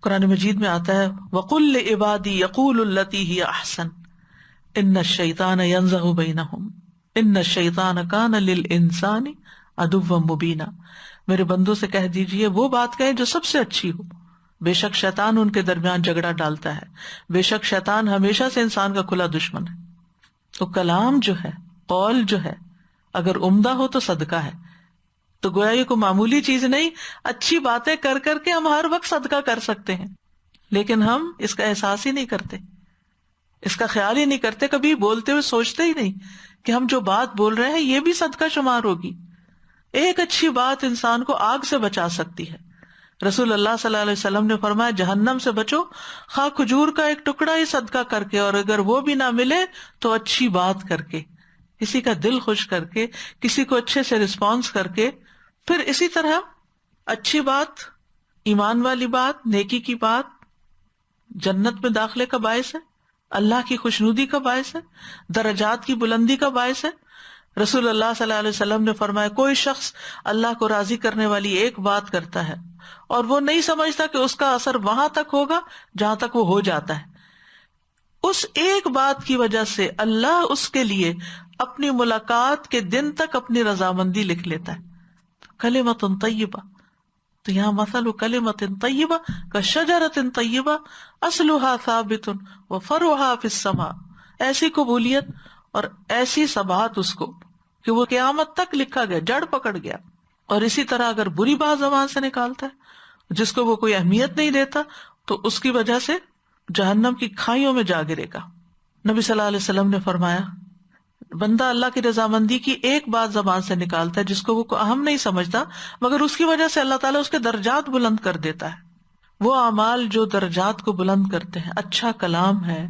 قرآن مجید میں آتا ہے وَقُلْ لِعِبَادِي يَقُولُوا الَّتِي هِيَ أَحْسَنُ إِنَّ الشَّيْطَانَ يَنزَغُ بَيْنَهُمْ إِنَّ الشَّيْطَانَ كَانَ لِلْإِنسَانِ عَدُوًّا مُبِينًا۔ میرے بندوں سے کہہ دیجئے وہ بات کہیں جو سب سے اچھی ہو، بے شک شیطان ان کے درمیان جھگڑا ڈالتا ہے، بے شک شیطان ہمیشہ سے انسان کا کھلا دشمن ہے۔ تو کلام جو ہے، قول جو ہے، اگر عمدہ ہو تو صدقہ ہے۔ تو گویا یہ کوئی معمولی چیز نہیں، اچھی باتیں کر کر کے ہم ہر وقت صدقہ کر سکتے ہیں، لیکن ہم اس کا احساس ہی نہیں کرتے، اس کا خیال ہی نہیں کرتے، کبھی بولتے ہوئے سوچتے ہی نہیں کہ ہم جو بات بول رہے ہیں یہ بھی صدقہ شمار ہوگی۔ ایک اچھی بات انسان کو آگ سے بچا سکتی ہے۔ رسول اللہ صلی اللہ علیہ وسلم نے فرمایا جہنم سے بچو خواہ کھجور کا ایک ٹکڑا ہی صدقہ کر کے، اور اگر وہ بھی نہ ملے تو اچھی بات کر کے، کسی کا دل خوش کر کے، کسی کو اچھے سے رسپانس کر کے۔ پھر اسی طرح اچھی بات، ایمان والی بات، نیکی کی بات جنت میں داخلے کا باعث ہے، اللہ کی خوشنودی کا باعث ہے، درجات کی بلندی کا باعث ہے۔ رسول اللہ صلی اللہ علیہ وسلم نے فرمایا کوئی شخص اللہ کو راضی کرنے والی ایک بات کرتا ہے اور وہ نہیں سمجھتا کہ اس کا اثر وہاں تک ہوگا جہاں تک وہ ہو جاتا ہے، اس ایک بات کی وجہ سے اللہ اس کے لیے اپنی ملاقات کے دن تک اپنی رضامندی لکھ لیتا ہے۔ کلمۃ طیبہ، تو یہاں مثل کلمۃ طیبہ کشجرۃ طیبہ اصلھا ثابت وفرعھا فی السماء، ایسی قبولیت اور ایسی ثبات اس کو کہ وہ قیامت تک لکھا گیا، جڑ پکڑ گیا۔ اور اسی طرح اگر بری بات زبان سے نکالتا ہے جس کو وہ کوئی اہمیت نہیں دیتا تو اس کی وجہ سے جہنم کی کھائیوں میں جا گرے گا۔ نبی صلی اللہ علیہ وسلم نے فرمایا بندہ اللہ کی رضامندی کی ایک بات زبان سے نکالتا ہے جس کو وہ اہم نہیں سمجھتا، مگر اس کی وجہ سے اللہ تعالیٰ اس کے درجات بلند کر دیتا ہے۔ وہ اعمال جو درجات کو بلند کرتے ہیں، اچھا کلام ہے،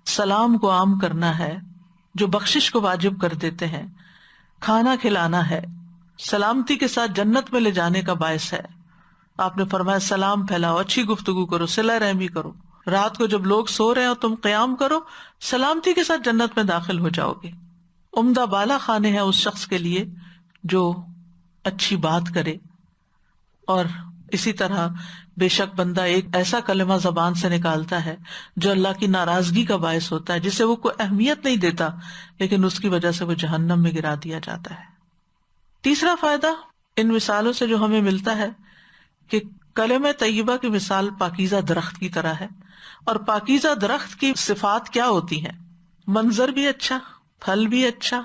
سلام کو عام کرنا ہے، جو بخشش کو واجب کر دیتے ہیں، کھانا کھلانا ہے، سلامتی کے ساتھ جنت میں لے جانے کا باعث ہے۔ آپ نے فرمایا سلام پھیلاؤ، اچھی گفتگو کرو، صلہ رحمی کرو، رات کو جب لوگ سو رہے ہو تم قیام کرو، سلامتی کے ساتھ جنت میں داخل ہو جاؤ گے۔ عمدہ بالا خانے ہیں اس شخص کے لیے جو اچھی بات کرے اور اسی طرح بے شک بندہ ایک ایسا کلمہ زبان سے نکالتا ہے جو اللہ کی ناراضگی کا باعث ہوتا ہے، جسے وہ کوئی اہمیت نہیں دیتا، لیکن اس کی وجہ سے وہ جہنم میں گرا دیا جاتا ہے۔ تیسرا فائدہ ان مثالوں سے جو ہمیں ملتا ہے کہ کلمہ طیبہ کی مثال پاکیزہ درخت کی طرح ہے، اور پاکیزہ درخت کی صفات کیا ہوتی ہیں؟ منظر بھی اچھا، پھل بھی اچھا،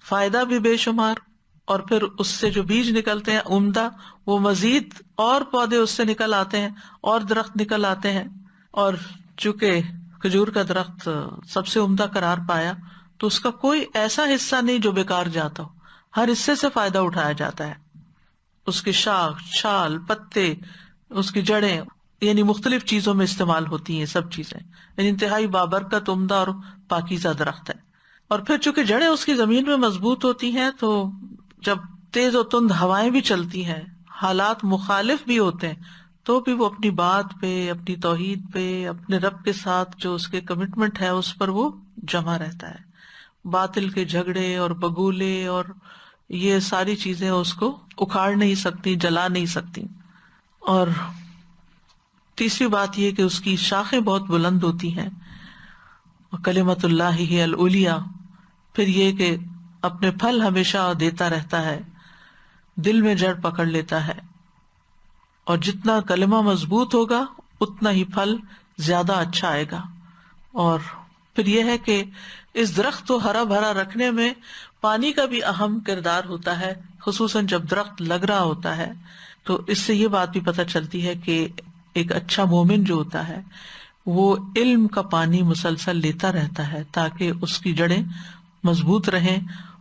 فائدہ بھی بے شمار، اور پھر اس سے جو بیج نکلتے ہیں عمدہ، وہ مزید اور پودے اس سے نکل آتے ہیں اور درخت نکل آتے ہیں۔ اور چونکہ کھجور کا درخت سب سے عمدہ قرار پایا تو اس کا کوئی ایسا حصہ نہیں جو بیکار جاتا ہو، ہر حصے سے فائدہ اٹھایا جاتا ہے، اس کی شاخ، چھال، پتے، اس کی جڑیں، یعنی مختلف چیزوں میں استعمال ہوتی ہیں سب چیزیں، یعنی انتہائی بابرکت، عمدہ اور پاکیزہ درخت ہے۔ اور پھر چونکہ جڑیں اس کی زمین میں مضبوط ہوتی ہیں، تو جب تیز و تند ہوائیں بھی چلتی ہیں، حالات مخالف بھی ہوتے ہیں، تو بھی وہ اپنی بات پہ، اپنی توحید پہ، اپنے رب کے ساتھ جو اس کے کمٹمنٹ ہے اس پر وہ جمع رہتا ہے۔ باطل کے جھگڑے اور بگولے اور یہ ساری چیزیں اس کو اکھاڑ نہیں سکتی، جلا نہیں سکتی۔ اور تیسری بات یہ کہ اس کی شاخیں بہت بلند ہوتی ہیں، کلمۃ اللہ ہی العلیٰ۔ پھر یہ کہ اپنے پھل ہمیشہ دیتا رہتا ہے، دل میں جڑ پکڑ لیتا ہے، اور جتنا کلمہ مضبوط ہوگا اتنا ہی پھل زیادہ اچھا آئے گا۔ اور پھر یہ ہے کہ اس درخت کو ہرا بھرا رکھنے میں پانی کا بھی اہم کردار ہوتا ہے، خصوصاً جب درخت لگ رہا ہوتا ہے۔ تو اس سے یہ بات بھی پتہ چلتی ہے کہ ایک اچھا مومن جو ہوتا ہے وہ علم کا پانی مسلسل لیتا رہتا ہے تاکہ اس کی جڑیں مضبوط رہیں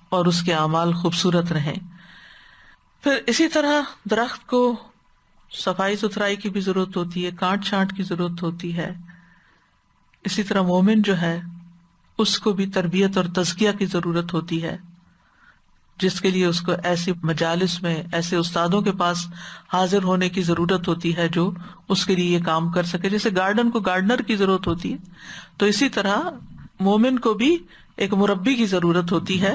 اور اس کے اعمال خوبصورت رہیں۔ پھر اسی طرح درخت کو صفائی ستھرائی کی بھی ضرورت ہوتی ہے، کانٹ چھانٹ کی ضرورت ہوتی ہے۔ اسی طرح مومن جو ہے اس کو بھی تربیت اور تزکیہ کی ضرورت ہوتی ہے، جس کے لیے اس کو ایسی مجالس میں، ایسے استادوں کے پاس حاضر ہونے کی ضرورت ہوتی ہے جو اس کے لیے یہ کام کر سکے۔ جیسے گارڈن کو گارڈنر کی ضرورت ہوتی ہے، تو اسی طرح مومن کو بھی ایک مربی کی ضرورت ہوتی ہے،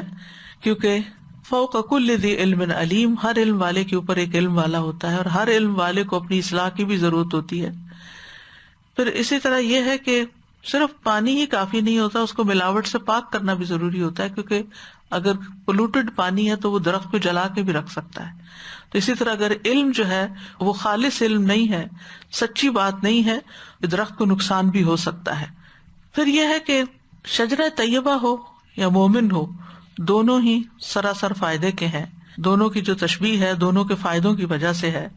کیونکہ فوق کل ذی علم علیم، ہر علم والے کے اوپر ایک علم والا ہوتا ہے، اور ہر علم والے کو اپنی اصلاح کی بھی ضرورت ہوتی ہے۔ پھر اسی طرح یہ ہے کہ صرف پانی ہی کافی نہیں ہوتا، اس کو ملاوٹ سے پاک کرنا بھی ضروری ہوتا ہے، کیونکہ اگر پولوٹڈ پانی ہے تو وہ درخت کو جلا کے بھی رکھ سکتا ہے۔ تو اسی طرح اگر علم جو ہے وہ خالص علم نہیں ہے، سچی بات نہیں ہے، درخت کو نقصان بھی ہو سکتا ہے۔ پھر یہ ہے کہ شجرہ طیبہ ہو یا مومن ہو، دونوں ہی سراسر فائدے کے ہیں، دونوں کی جو تشبیہ ہے دونوں کے فائدوں کی وجہ سے ہے۔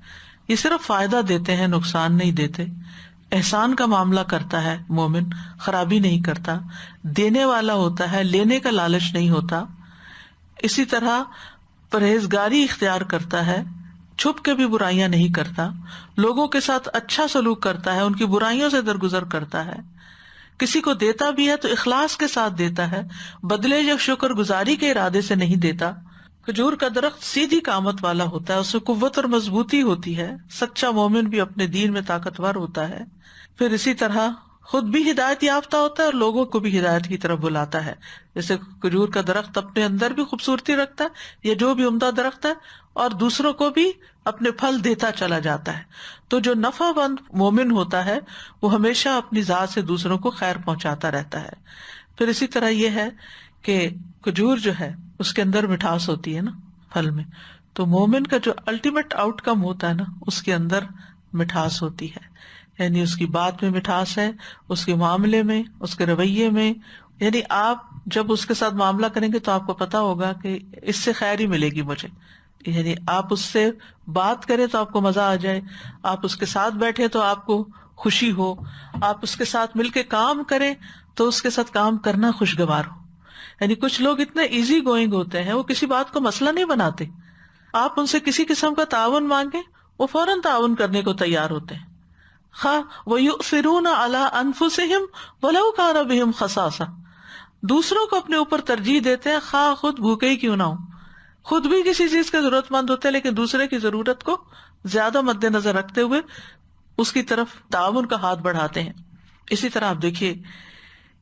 یہ صرف فائدہ دیتے ہیں، نقصان نہیں دیتے۔ احسان کا معاملہ کرتا ہے مومن، خرابی نہیں کرتا، دینے والا ہوتا ہے، لینے کا لالچ نہیں ہوتا۔ اسی طرح پرہیزگاری اختیار کرتا ہے، چھپ کے بھی برائیاں نہیں کرتا، لوگوں کے ساتھ اچھا سلوک کرتا ہے، ان کی برائیوں سے درگزر کرتا ہے، کسی کو دیتا بھی ہے تو اخلاص کے ساتھ دیتا ہے، بدلے یا شکر گزاری کے ارادے سے نہیں دیتا۔ کھجور کا درخت سیدھی قامت والا ہوتا ہے، اس میں قوت اور مضبوطی ہوتی ہے، سچا مومن بھی اپنے دین میں طاقتور ہوتا ہے۔ پھر اسی طرح خود بھی ہدایت یافتہ ہوتا ہے اور لوگوں کو بھی ہدایت کی طرف بلاتا ہے۔ جیسے کھجور کا درخت اپنے اندر بھی خوبصورتی رکھتا ہے، یہ جو بھی عمدہ درخت ہے، اور دوسروں کو بھی اپنے پھل دیتا چلا جاتا ہے۔ تو جو نفع مند مومن ہوتا ہے وہ ہمیشہ اپنی ذات سے دوسروں کو خیر پہنچاتا رہتا ہے۔ پھر اسی طرح یہ ہے کہ کھجور جو ہے اس کے اندر مٹھاس ہوتی ہے نا، پھل میں، تو مومن کا جو الٹیمیٹ آؤٹ کم ہوتا ہے نا، اس کے اندر مٹھاس ہوتی ہے، یعنی اس کی بات میں مٹھاس ہے، اس کے معاملے میں، اس کے رویے میں۔ یعنی آپ جب اس کے ساتھ معاملہ کریں گے تو آپ کو پتا ہوگا کہ اس سے خیر ہی ملے گی مجھے، یعنی آپ اس سے بات کریں تو آپ کو مزہ آ جائے، آپ اس کے ساتھ بیٹھے تو آپ کو خوشی ہو، آپ اس کے ساتھ مل کے کام کریں تو اس کے ساتھ کام کرنا خوشگوار ہو۔ یعنی کچھ لوگ اتنے ایزی گوئنگ ہوتے ہیں، وہ کسی بات کو مسئلہ نہیں بناتے، آپ ان سے کسی قسم کا تعاون مانگیں وہ فوراً تعاون کرنے کو تیار ہوتے ہیں۔ وَيُؤْثِرُونَ عَلَىٰ أَنفُسِهِمْ وَلَوْ كَانَ بِهِمْ خَصَاصَةٌ، دوسروں کو اپنے اوپر ترجیح دیتے ہیں خواہ خود بھوکے ہی کیوں نہ ہوں۔ خود بھی کسی چیز کے ضرورت مند ہوتے ہیں لیکن دوسرے کی ضرورت کو زیادہ مد نظر رکھتے ہوئے اس کی طرف تعاون کا ہاتھ بڑھاتے ہیں۔ اسی طرح آپ دیکھیے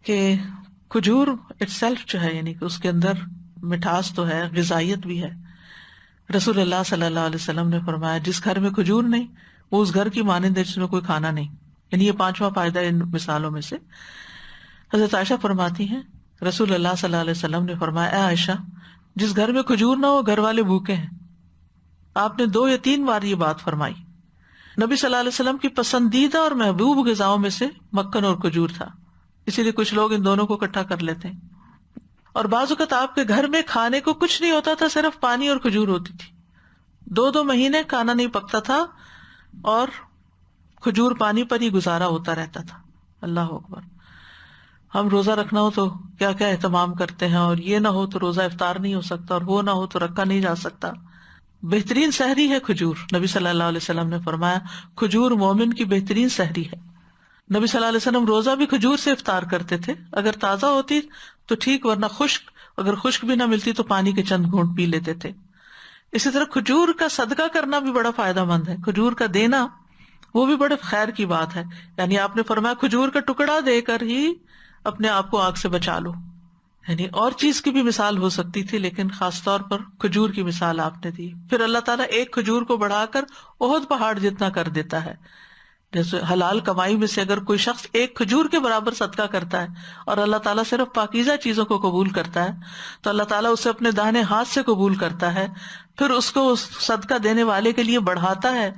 کہ کھجور اٹ سیلف جو ہے، یعنی کہ اس کے اندر مٹھاس تو ہے، غذائیت بھی ہے۔ رسول اللہ صلی اللہ علیہ وسلم نے فرمایا جس گھر میں کھجور نہیں وہ اس گھر کی مانند ہے جس میں کوئی کھانا نہیں. یعنی یہ پانچواں فائدہ ان مثالوں میں سے. حضرت عائشہ فرماتی ہیں رسول اللہ صلی اللہ علیہ وسلم نے فرمایا، اے عائشہ، جس گھر میں کھجور نہ ہو گھر والے بھوکے ہیں. آپ نے 2 یا 3 بار یہ بات فرمائی. نبی صلی اللہ علیہ وسلم کی پسندیدہ اور محبوب غذاؤں میں سے مکھن اور کھجور تھا، اسی لیے کچھ لوگ ان دونوں کو اکٹھا کر لیتے ہیں. اور بعض اوقات آپ کے گھر میں کھانے کو کچھ نہیں ہوتا تھا، صرف پانی اور کھجور ہوتی تھی. 2 مہینے کھانا نہیں پکتا تھا اور کھجور پانی پر ہی گزارا ہوتا رہتا تھا. اللہ اکبر. ہم روزہ رکھنا ہو تو کیا کیا اہتمام کرتے ہیں، اور یہ نہ ہو تو روزہ افطار نہیں ہو سکتا، اور وہ نہ ہو تو رکھا نہیں جا سکتا. بہترین سحری ہے کھجور. نبی صلی اللہ علیہ وسلم نے فرمایا کھجور مومن کی بہترین سحری ہے. نبی صلی اللہ علیہ وسلم روزہ بھی کھجور سے افطار کرتے تھے، اگر تازہ ہوتی تو ٹھیک، ورنہ خشک، اگر خشک بھی نہ ملتی تو پانی کے چند گھونٹ پی لیتے تھے. اسی طرح کھجور کا صدقہ کرنا بھی بڑا فائدہ مند ہے. کھجور کا دینا وہ بھی بڑے خیر کی بات ہے. یعنی آپ نے فرمایا کھجور کا ٹکڑا دے کر ہی اپنے آپ کو آگ سے بچا لو. یعنی اور چیز کی بھی مثال ہو سکتی تھی، لیکن خاص طور پر کھجور کی مثال آپ نے دی. پھر اللہ تعالیٰ ایک کھجور کو بڑھا کر احد پہاڑ جتنا کر دیتا ہے. جیسے حلال کمائی میں سے اگر کوئی شخص ایک کھجور کے برابر صدقہ کرتا ہے اور اللہ تعالیٰ صرف پاکیزہ چیزوں کو قبول کرتا ہے تو اللہ تعالیٰ اسے اپنے داہنے ہاتھ سے قبول کرتا ہے، پھر اس کو اس صدقہ دینے والے کے لیے بڑھاتا ہے،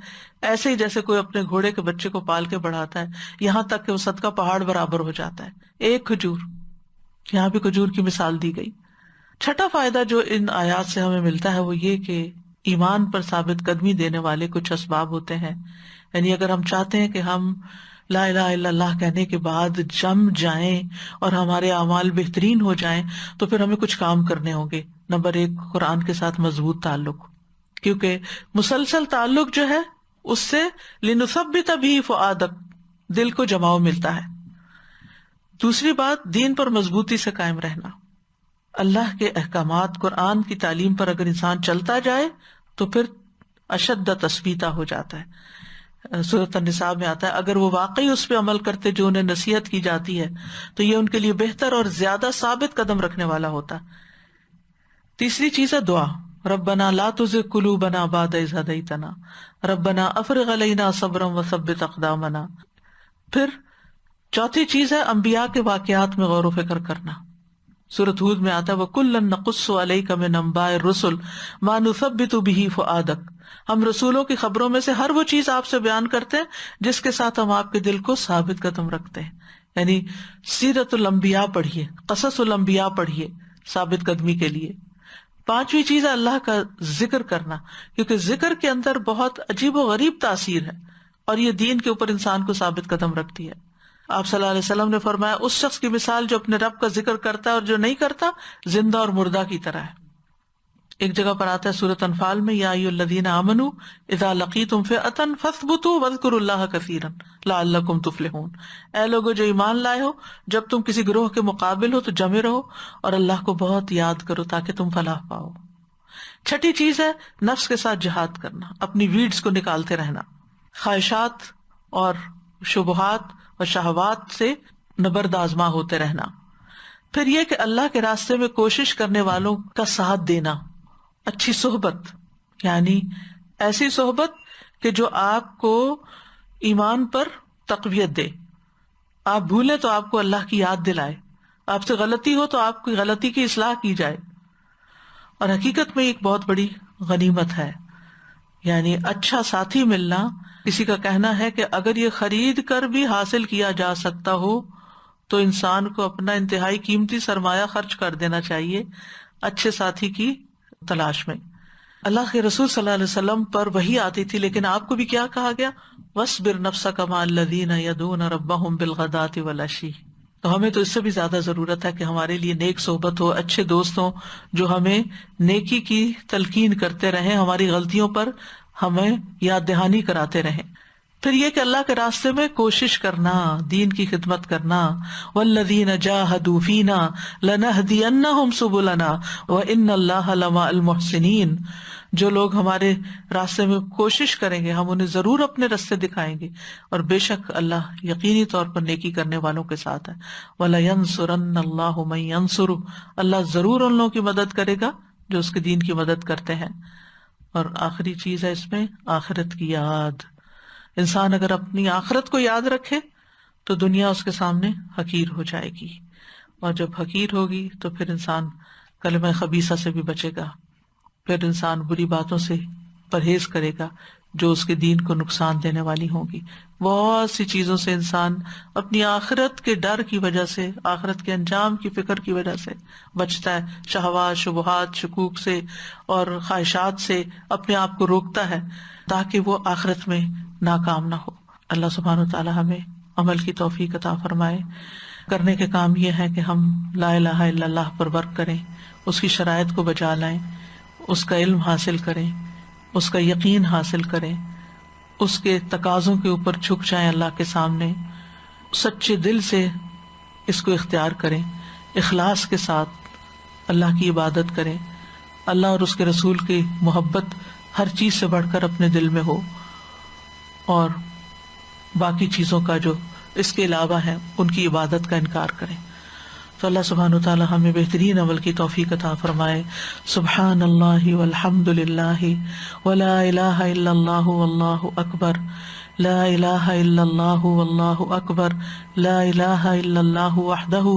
ایسے ہی جیسے کوئی اپنے گھوڑے کے بچے کو پال کے بڑھاتا ہے، یہاں تک کہ وہ صدقہ پہاڑ برابر ہو جاتا ہے. ایک کھجور. یہاں بھی کھجور کی مثال دی گئی. چھٹا فائدہ جو ان آیات سے ہمیں ملتا ہے وہ یہ کہ ایمان پر ثابت قدمی دینے والے کچھ اسباب ہوتے ہیں. یعنی اگر ہم چاہتے ہیں کہ ہم لا الہ الا اللہ کہنے کے بعد جم جائیں اور ہمارے اعمال بہترین ہو جائیں تو پھر ہمیں کچھ کام کرنے ہوں گے. نمبر 1، قرآن کے ساتھ مضبوط تعلق، کیونکہ مسلسل تعلق جو ہے اس سے لنثبت بہ فؤادک، دل کو جماؤ ملتا ہے. دوسری بات، دین پر مضبوطی سے قائم رہنا. اللہ کے احکامات، قرآن کی تعلیم پر اگر انسان چلتا جائے تو پھر اشد تثبیتا ہو جاتا ہے. سورۃ النساء میں آتا ہے اگر وہ واقعی اس پہ عمل کرتے جو انہیں نصیحت کی جاتی ہے تو یہ ان کے لیے بہتر اور زیادہ ثابت قدم رکھنے والا ہوتا. تیسری چیز ہے دعا. ربنا لا تزغ قلوبنا بعد اذ ہدیتنا ربنا افرغ علینا صبرا وثبت اقدامنا. پھر چوتھی چیز ہے انبیاء کے واقعات میں غور و فکر کرنا. سورۃ ہود میں آتا ہے وَكُلًّا نَقُصُّ عَلَيْكَ مِنْ أَنبَاءِ الرُّسُلِ مَا نُثَبِّتُ بِهِ فُؤَادَكَ. ہم رسولوں کی خبروں میں سے ہر وہ چیز آپ سے بیان کرتے ہیں جس کے ساتھ ہم آپ کے دل کو ثابت قدم رکھتے ہیں. یعنی سیرت الانبیاء پڑھیے، قصص الانبیاء پڑھیے ثابت قدمی کے لیے. پانچویں چیز ہے اللہ کا ذکر کرنا، کیونکہ ذکر کے اندر بہت عجیب و غریب تاثیر ہے اور یہ دین کے اوپر انسان کو ثابت قدم رکھتی ہے. آپ صلی اللہ علیہ وسلم نے فرمایا اس شخص کی مثال جو اپنے رب کا ذکر کرتا ہے اور جو نہیں کرتا زندہ اور مردہ کی طرح ہے. ایک جگہ پر آتا ہے سورۃ انفال میں یا ایھا الذین آمنوا اذا لقیتم فئۃ فاثبتوا واذکروا اللہ کثیرا لعلکم تفلحون. اے لوگو جو ایمان لائے ہو، جب تم کسی گروہ کے مقابل ہو تو جمے رہو اور اللہ کو بہت یاد کرو تاکہ تم فلاح پاؤ. چھٹی چیز ہے نفس کے ساتھ جہاد کرنا، اپنی ویڈز کو نکالتے رہنا، خواہشات اور شبہات اور شہوات سے نبرد آزما ہوتے رہنا. پھر یہ کہ اللہ کے راستے میں کوشش کرنے والوں کا ساتھ دینا. اچھی صحبت، یعنی ایسی صحبت کہ جو آپ کو ایمان پر تقویت دے. آپ بھولیں تو آپ کو اللہ کی یاد دلائے، آپ سے غلطی ہو تو آپ کی غلطی کی اصلاح کی جائے. اور حقیقت میں ایک بہت بڑی غنیمت ہے. یعنی اچھا ساتھی ملنا، کسی کا کہنا ہے کہ اگر یہ خرید کر بھی حاصل کیا جا سکتا ہو تو انسان کو اپنا انتہائی قیمتی سرمایہ خرچ کر دینا چاہیے اچھے ساتھی کی تلاش میں. اللہ کے رسول صلی اللہ علیہ وسلم پر وحی آتی تھی، لیکن آپ کو بھی کیا کہا گیا؟ وَاصْبِرْ نَفْسَكَ مَعَ الَّذِينَ يَدْعُونَ رَبَّهُمْ بِالْغَدَاةِ وَالْعَشِيِّ. تو ہمیں تو اس سے بھی زیادہ ضرورت ہے کہ ہمارے لیے نیک صحبت ہو، اچھے دوست ہوں جو ہمیں نیکی کی تلقین کرتے رہیں، ہماری غلطیوں پر ہمیں یاد دہانی کراتے رہیں. پھر یہ کہ اللہ کے راستے میں کوشش کرنا، دین کی خدمت کرنا. والذین جاہدوا فینا لنہدینہم سبلنا وان اللہ لمع المحسنین. جو لوگ ہمارے راستے میں کوشش کریں گے ہم انہیں ضرور اپنے راستے دکھائیں گے، اور بے شک اللہ یقینی طور پر نیکی کرنے والوں کے ساتھ ہے. وَلَيَنْصُرَنَّ اللَّهُ مَن يَنْصُرُهُ. اللہ ضرور ان لوگوں کی مدد کرے گا جو اس کے دین کی مدد کرتے ہیں. اور آخری چیز ہے اس میں آخرت کی یاد. انسان اگر اپنی آخرت کو یاد رکھے تو دنیا اس کے سامنے حقیر ہو جائے گی، اور جب حقیر ہوگی تو پھر انسان کلمہ خبیثہ سے بھی بچے گا، پھر انسان بری باتوں سے پرہیز کرے گا جو اس کے دین کو نقصان دینے والی ہوں گی۔ بہت سی چیزوں سے انسان اپنی آخرت کے ڈر کی وجہ سے، آخرت کے انجام کی فکر کی وجہ سے بچتا ہے، شہوات، شبہات، شکوک سے اور خواہشات سے اپنے آپ کو روکتا ہے تاکہ وہ آخرت میں ناکام نہ ہو۔ اللہ سبحانہ وتعالی ہمیں عمل کی توفیق عطا فرمائے۔ کرنے کے کام یہ ہے کہ ہم لا الہ الا اللہ پر ورک کریں، اس کی شرائط کو بجا لائیں، اس کا علم حاصل کریں، اس کا یقین حاصل کریں، اس کے تقاضوں کے اوپر جھک جائیں اللہ کے سامنے، سچے دل سے اس کو اختیار کریں، اخلاص کے ساتھ اللہ کی عبادت کریں، اللہ اور اس کے رسول کی محبت ہر چیز سے بڑھ کر اپنے دل میں ہو، اور باقی چیزوں کا جو اس کے علاوہ ہیں ان کی عبادت کا انکار کریں۔ تو اللہ سبحانہ وتعالی ہمیں بہترین عمل کی توفیق عطا فرمائے۔ سبحان اللہ والحمد للہ ولا الہ الا اللہ واللہ اکبر، لا الہ الا اللہ واللہ اکبر، لا الہ الا اللہ وحدہ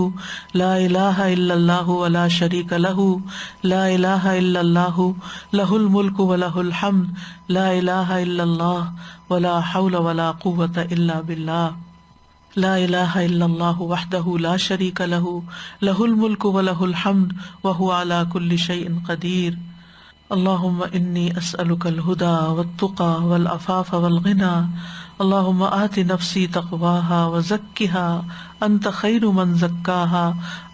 لا الہ الا اللہ ولا شریک لہ، لا الہ الا اللہ لہ الملک ولہ الحمد، لا الہ الا اللہ ولا حول ولا قوة الا باللہ، لا الہ الا اللہ وحدہ لا شریک لہ، لہ الملک ولہ الحمد وہو علی کل شیء قدیر۔ اللہم انی اسألک الہدی والتقی والعفاف والغنی، اللہم آت نفسی تقواها وزکها انت خیر من زکاها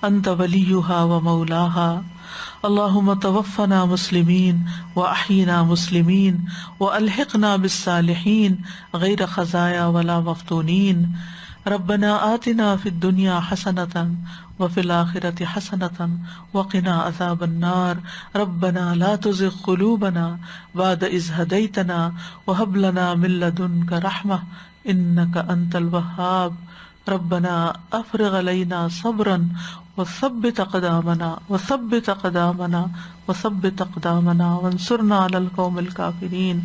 انت ولیها ومولاها، اللہم توفنا مسلمین واحینا مسلمین والحقنا بالصالحین غیر خزایا ولا مفتونین، ربنا آتنا فی الدنیا حسنۃ وفی الآخرۃ حسنۃ وقنا عذاب النار، ربنا لا تزغ قلوبنا بعد اذ ہدیتنا وہب لنا من لدنک رحمۃ انک انت الوہاب، ربنا افرغ علینا صبرا وثبت اقدامنا وانصرنا علی القوم الکافرین۔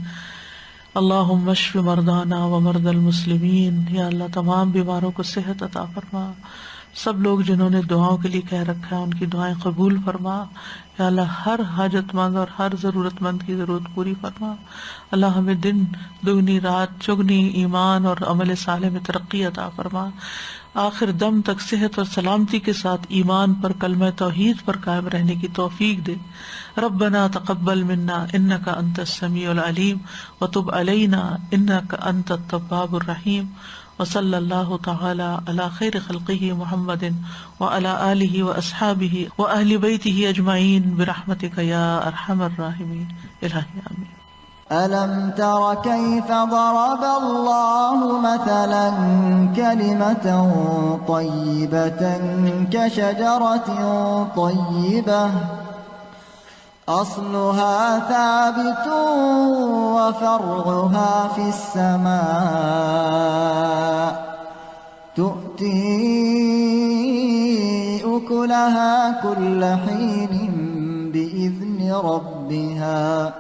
اللہم اشف مرضانا ومرضی المسلمین، یا اللہ تمام بیماروں کو صحت عطا فرما، سب لوگ جنہوں نے دعاؤں کے لیے کہہ رکھا ہے ان کی دعائیں قبول فرما، یا اللہ ہر حاجت مند اور ہر ضرورت مند کی ضرورت پوری فرما۔ اللہ ہمیں دن دگنی رات چگنی ایمان اور عمل صالح میں ترقی عطا فرما، آخر دم تک صحت اور سلامتی کے ساتھ ایمان پر کلمہ توحید پر قائم رہنے کی توفیق دے۔ ربنا تقبل منا انک انت السمیع العلیم وتب علینا انک انت التواب الرحیم، وصلی اللہ تعالی علی خیر خلقہ محمد وعلی آلہ واصحابہ واہل بیتہ اجمعین برحمتک یا ارحم الراحمین۔ الہی آمین۔ ألم تر كيف ضرب الله مثلا كلمة طيبة كشجرة طيبة أصلها ثابت وفرعها في السماء تؤتي أكلها كل حين بإذن ربها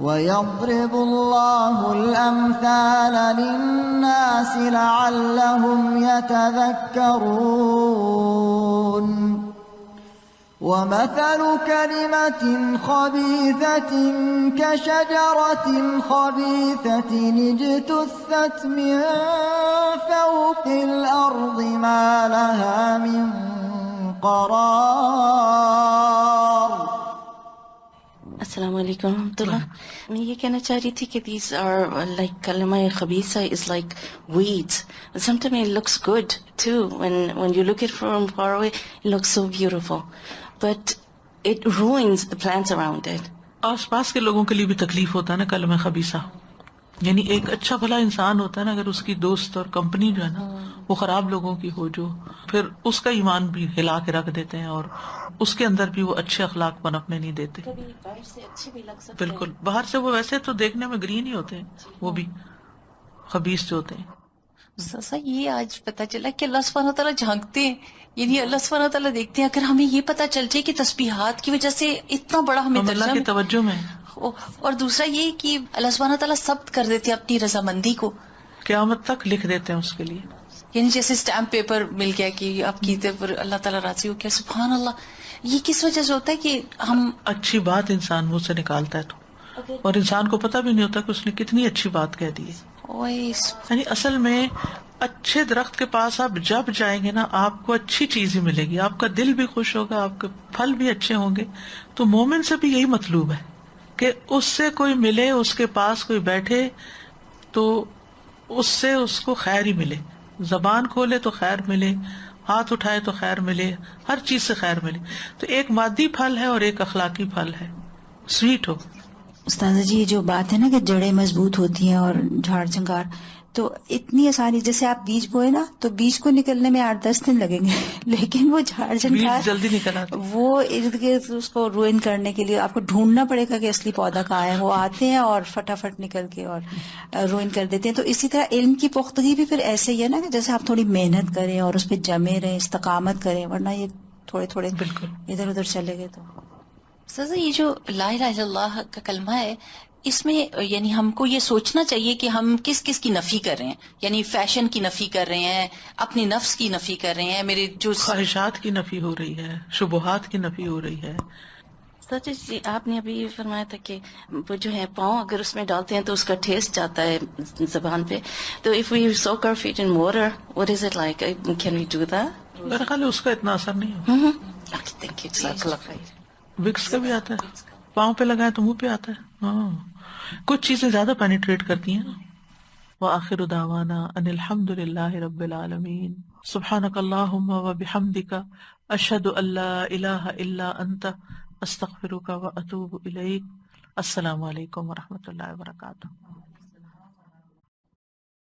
ويضرب الله الأمثال للناس لعلهم يتذكرون ومثل كلمة خبيثة كشجرة خبيثة اجتثت من فوق الأرض ما لها من قرار۔ السلام علیکم ورحمۃ اللہ۔ میں یہ کہنا چاہ رہی تھی کہ دیز آر لائک کلمہ خبیثہ is like weeds. Sometimes it looks good too when you look it from far away, it looks so beautiful, but it ruins the plants around it. آس پاس کے لوگوں کے لیے بھی تکلیف ہوتا ہے نا کلمہ خبیثہ، یعنی ایک اچھا بھلا انسان ہوتا ہے نا، اگر اس کی دوست اور کمپنی جو ہے نا وہ خراب لوگوں کی ہو، جو پھر اس کا ایمان بھی ہلا کے رکھ دیتے ہیں اور اس کے اندر بھی وہ اچھے اخلاق پنپنے نہیں دیتے۔ کبھی باہر سے اچھے بھی لگ سکتے ہیں، بالکل، باہر سے وہ ویسے تو دیکھنے میں گرین ہی ہوتے ہیں، وہ بھی خبیث جو ہوتے ہیں۔ سسا یہ آج پتا چلا کہ اللہ سبحانہ تعالیٰ جھانکتے ہیں، یعنی اللہ سبحانہ تعالیٰ دیکھتے ہیں۔ اگر ہمیں یہ پتا چل جائے کہ تسبیحات کی وجہ سے اتنا بڑا ہمیں ہم اللہ کی توجہ میں، اور دوسرا یہ کہ اللہ سبحانہ تعالیٰ ثبت کر دیتے ہیں اپنی رضامندی کو قیامت تک لکھ دیتے ہیں اس کے لیے. یعنی جیسے اسٹیمپ پیپر مل گیا کہ آپ کیتے پر اللہ تعالیٰ راضی ہو گیا. سبحان اللہ. یہ کس وجہ سے ہوتا ہے کہ ہم اچھی بات انسان منہ سے نکالتا ہے تو، اور انسان کو پتہ بھی نہیں ہوتا کہ اس نے کتنی اچھی بات کہہ دی ہے. یعنی اصل میں اچھے درخت کے پاس آپ جب جائیں گے نا آپ کو اچھی چیز ہی ملے گی، آپ کا دل بھی خوش ہوگا، آپ کے پھل بھی اچھے ہوں گے. تو مومن سے بھی یہی مطلوب ہے کہ اس سے کوئی ملے، اس کے پاس کوئی بیٹھے تو اس سے اس کو خیر ہی ملے. زبان کھولے تو خیر ملے، ہاتھ اٹھائے تو خیر ملے، ہر چیز سے خیر ملے. تو ایک مادی پھل ہے اور ایک اخلاقی پھل ہے. سویٹ ہو. استاذہ جی یہ جو بات ہے نا کہ جڑیں مضبوط ہوتی ہیں اور جھاڑ جھنکار، تو اتنی آسانی، جیسے آپ بیج بوئے نا تو بیج کو نکلنے میں 8-10 دن لگیں گے، لیکن وہ جھاڑ بیج جھنکار جلدی نکل آتے. وہ ارد گرد اس کو روئن کرنے کے لیے آپ کو ڈھونڈنا پڑے گا کہ اصلی پودا کہاں ہے. وہ آتے ہیں اور فٹافٹ نکل کے اور روئن کر دیتے ہیں. تو اسی طرح علم کی پختگی بھی پھر ایسے ہی ہے نا کہ جیسے آپ تھوڑی محنت کریں اور اس پہ جمے رہیں، استقامت کریں، ورنہ یہ تھوڑے تھوڑے بالکل. ادھر ادھر چلے گئے. تو سزا یہ جو لا الہ الا اللہ کا کلمہ ہے، اس میں یعنی ہم کو یہ سوچنا چاہیے کہ ہم کس کس کی نفی کر رہے ہیں. یعنی فیشن کی نفی کر رہے ہیں، اپنی نفس کی نفی کر رہے ہیں، میرے جو خواہشات کی نفی ہو رہی ہے، شبہات کی نفی ہو رہی ہے. سچ جی آپ نے ابھی فرمایا تھا کہ وہ جو ہے پاؤں اگر اس میں ڈالتے ہیں تو اس کا ٹیسٹ جاتا ہے زبان پہ. تو if we soak our feet in water, what is it like? Can we do that? میرا خیال ہے اس کا اتنا اثر نہیں ہوگا. Okay, thank you. جزاک اللہ خیر. وکس کا بھی آتا ہے، پاؤں پہ لگائے تو منہ پہ آتا ہے. ہاں کچھ چیزیں زیادہ پینیٹریٹ کرتی ہیں. وآخر دعوانا ان الحمد للہ رب العالمین. سبحانک اللہم وبحمدک اشہد ان لا الہ الا انت استغفرک واتوب الیک. السلام علیکم ورحمۃ اللہ وبرکاتہ.